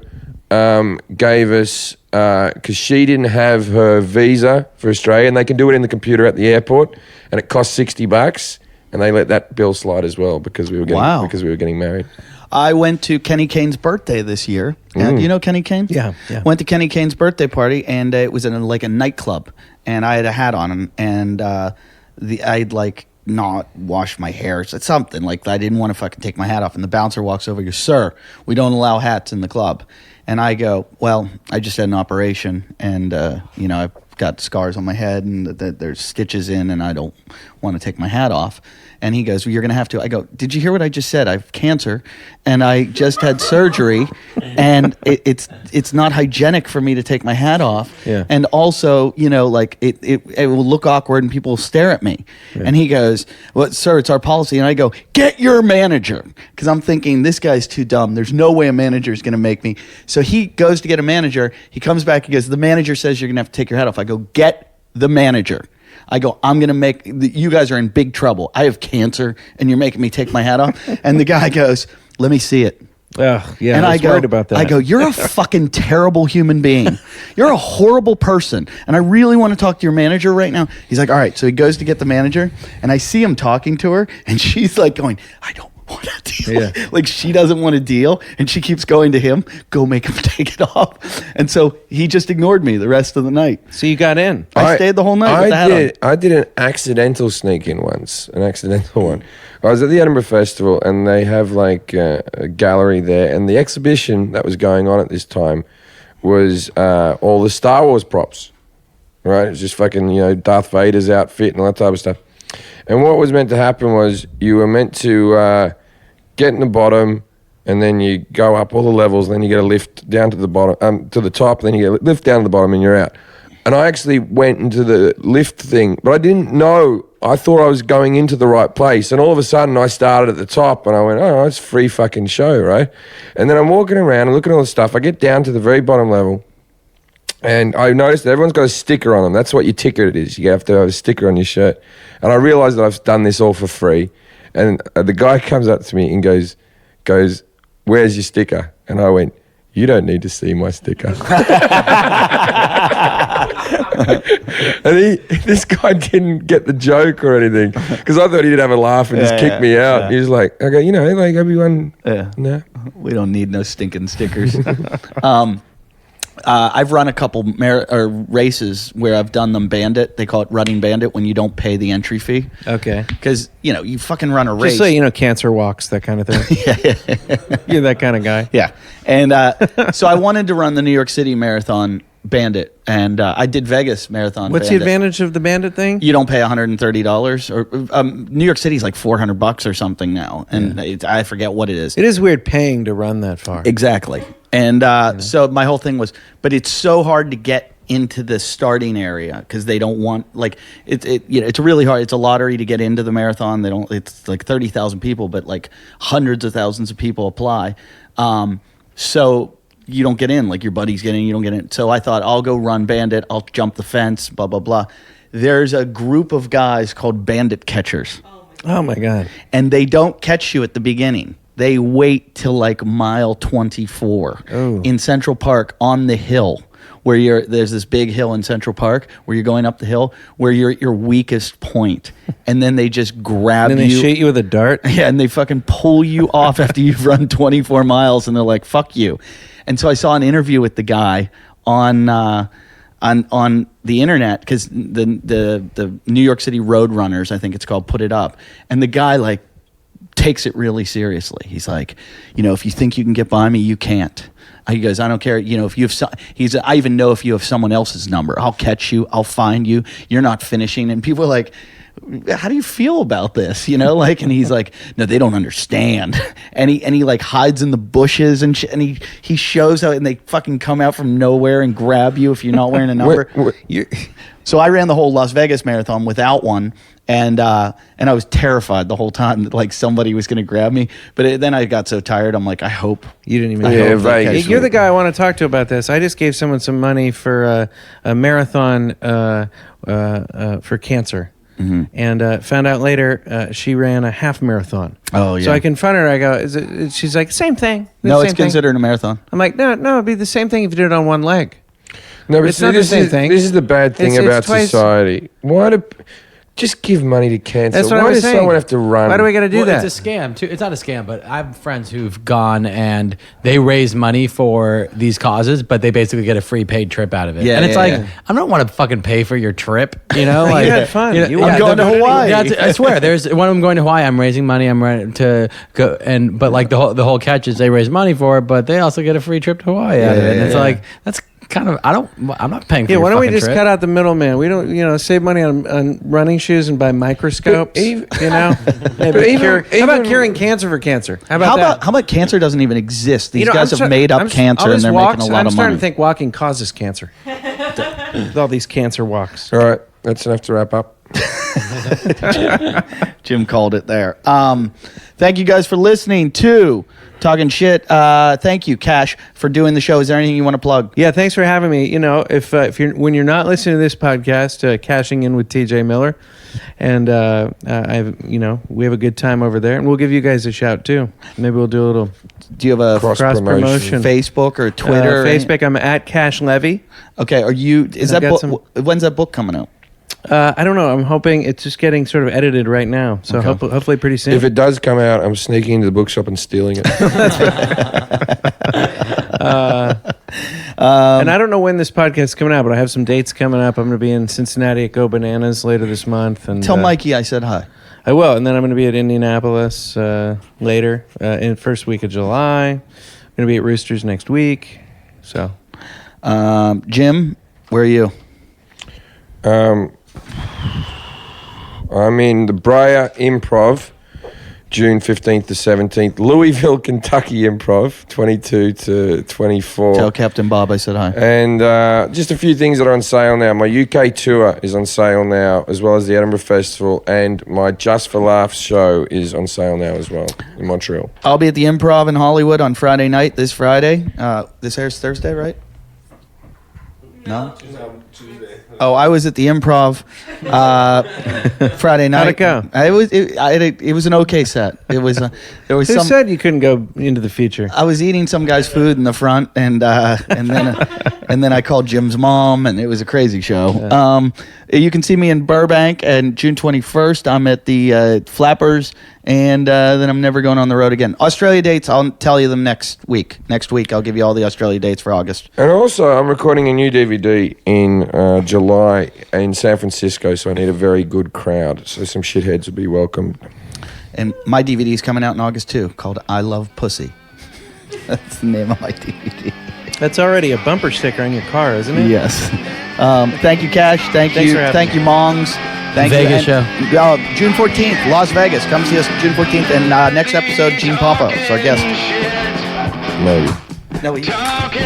gave us, because she didn't have her visa for Australia, and they can do it in the computer at the airport, and it costs $60, and they let that bill slide as well because we were getting married. I went to Kenny Kane's birthday this year. You know Kenny Kane? Yeah. Went to Kenny Kane's birthday party, and it was in like a nightclub, and I had a hat on, and I had like not wash my hair. So it's something like I didn't want to fucking take my hat off. And the bouncer walks over and goes, "Sir, we don't allow hats in the club." And I go, "Well, I just had an operation and, I've got scars on my head and there's stitches in and I don't want to take my hat off." And he goes, "Well, you're going to have to." I go, "Did you hear what I just said? I have cancer and I just had surgery and it's not hygienic for me to take my hat off. Yeah. And also, it will look awkward and people will stare at me." Yeah. And he goes, "Well, sir, it's our policy." And I go, "Get your manager." Because I'm thinking, this guy's too dumb. There's no way a manager is going to make me. So he goes to get a manager. He comes back. He goes, "The manager says you're going to have to take your hat off." I go, "Get the manager." I go, "I'm going to you guys are in big trouble. I have cancer and you're making me take my hat off." And the guy goes, "Let me see it." Yeah, And I was worried about that. I go, "You're a fucking terrible human being. You're a horrible person. And I really want to talk to your manager right now." He's like, "All right." So he goes to get the manager and I see him talking to her and she's like going, "I don't want to deal." Yeah. Like she doesn't want to deal. And she keeps going to him, "Go make him take it off." And so he just ignored me the rest of the night. So you got in. I stayed the whole night with the hat on. I did an accidental sneak in once, an accidental one. I was at the Edinburgh Festival and they have like a gallery there, and the exhibition that was going on at this time was all the Star Wars props, right? It was just fucking, Darth Vader's outfit and all that type of stuff. And what was meant to happen was you were meant to get in the bottom and then you go up all the levels, then you get a lift down to the bottom, to the top, then you get a lift down to the bottom and you're out. And I actually went into the lift thing, but I didn't know. I thought I was going into the right place. And all of a sudden I started at the top and I went, "Oh, it's free fucking show," right? And then I'm walking around and looking at all the stuff. I get down to the very bottom level and I noticed that everyone's got a sticker on them. That's what your ticket is. You have to have a sticker on your shirt. And I realized that I've done this all for free. And the guy comes up to me and goes, "Where's your sticker?" And I went, "You don't need to see my sticker." And this guy didn't get the joke or anything because I thought he'd have a laugh and just kick me out. Yeah. He was like, "Okay, like everyone, no, we don't need no stinking stickers." I've run a couple races where I've done them bandit. They call it running bandit when you don't pay the entry fee. Okay. Because, you fucking run a race. Just so cancer walks, that kind of thing. You're that kind of guy. Yeah. And so I wanted to run the New York City Marathon bandit, and I did Vegas Marathon What's bandit. the advantage of the bandit thing? You don't pay $130, or New York City's like $400 or something now, and I forget what it is. It is weird paying to run that far. Exactly. And so my whole thing was, but it's so hard to get into the starting area because they don't want it's really hard. It's a lottery to get into the marathon. It's like 30,000 people, but like hundreds of thousands of people apply. So you don't get in. Like your buddies get in, you don't get in. So I thought I'll go run bandit. I'll jump the fence. Blah blah blah. There's a group of guys called bandit catchers. Oh my God! And they don't catch you at the beginning. They wait till like mile 24 in Central Park on the hill where there's this big hill in Central Park where you're going up the hill where you're at your weakest point. And then they just grab you. And then they shoot you with a dart? Yeah, and they fucking pull you off after you've run 24 miles and they're like, "Fuck you." And so I saw an interview with the guy on the internet because the New York City Road Runners, I think it's called, put it up. And the guy takes it really seriously. He's like, "If you think you can get by me, you can't." He goes, "I don't care. If you have I even know if you have someone else's number. I'll catch you. I'll find you. You're not finishing." And people are like, "How do you feel about this?" And he's like, "No, they don't understand." And he like hides in the bushes and he shows how, and they fucking come out from nowhere and grab you if you're not wearing a number. So I ran the whole Las Vegas Marathon without one. And I was terrified the whole time that like somebody was going to grab me. But then I got so tired. I'm like, I hope you didn't even. Vegas. You're the guy I want to talk to about this. I just gave someone some money for a marathon for cancer, and found out later she ran a half marathon. Oh yeah. So I confronted her. I go, she's like, "Same thing." No, it's considered a marathon. I'm like, no, it'd be the same thing if you did it on one leg. No, but It's not the same thing. This is the bad thing It's about twice- society. Why do Just give money to cancer. That's what Why I was does saying. someone have to run? Why do we got to do Well, that? It's a scam too. It's not a scam, but I have friends who've gone and they raise money for these causes, but they basically get a free paid trip out of it. Yeah, and it's yeah, like yeah. I don't want to fucking pay for your trip. You know, like had fun. You yeah, I'm going to Hawaii. Yeah, I swear. There's when I'm going to Hawaii, I'm raising money. I'm ready to go, but like the whole catch is they raise money for it, but they also get a free trip to Hawaii out of it. And it's like that's kind of I'm not paying for Yeah, your why don't we fucking just trip. cut out the middleman? We don't, save money on running shoes and buy microscopes. But even- you know, maybe even- how about even- curing cancer for cancer? How about that? How about cancer doesn't even exist? These You know, guys I'm have start- made up I'm- cancer all and these they're walks, making a lot I'm of starting money. to think walking causes cancer. With all these cancer walks. All right, that's enough to wrap up. Jim called it there. Thank you guys for listening to Talking Shit. Thank you, Cash, for doing the show. Is there anything you want to plug? Yeah, thanks for having me. You know, if you're when you're not listening to this podcast, cashing in with TJ Miller, and we have a good time over there, and we'll give you guys a shout too. Maybe we'll do a little Do you have a Cross cross promotion. promotion. Facebook or Twitter? or any- Facebook. I'm at Cash Levy. Okay, are you? Is I've that got book? When's that book coming out? I don't know. I'm hoping it's just getting sort of edited right now. So hopefully pretty soon. If it does come out, I'm sneaking into the bookshop and stealing it. And I don't know when this podcast is coming out, but I have some dates coming up. I'm going to be in Cincinnati at Go Bananas later this month. And Tell Mikey I said hi. I will. And then I'm going to be at Indianapolis later in the first week of July. I'm going to be at Roosters next week. So Jim, where are you? I'm in the Briar Improv, June 15th to 17th. Louisville, Kentucky Improv, 22 to 24. Tell Captain Bob I said hi. And just a few things that are on sale now. My UK tour is on sale now, as well as the Edinburgh Festival, and my Just for Laughs show is on sale now as well in Montreal. I'll be at the Improv in Hollywood on Friday night, this Friday. This airs Thursday, right? No? Oh, I was at the Improv Friday night. How'd it go? It was an okay set. It was there was who some. said you couldn't go into the future? I was eating some guy's food in the front, and then I called Jim's mom, and it was a crazy show. You can see me in Burbank, and June 21st, I'm at the Flappers, and then I'm never going on the road again. Australia dates, I'll tell you them next week. Next week, I'll give you all the Australia dates for August. And also, I'm recording a new DVD in July in San Francisco, so I need a very good crowd. So some shitheads will be welcomed. And my DVD is coming out in August too, called I Love Pussy. That's the name of my DVD. That's already a bumper sticker on your car, isn't it? Yes. Thank you, Cash. Thanks for having Thank you, Mongs. Thank Vegas you. show. June 14th, Las Vegas. Come see us June 14th. And next episode, Gene Pompa is our guest. Maybe. No, Talking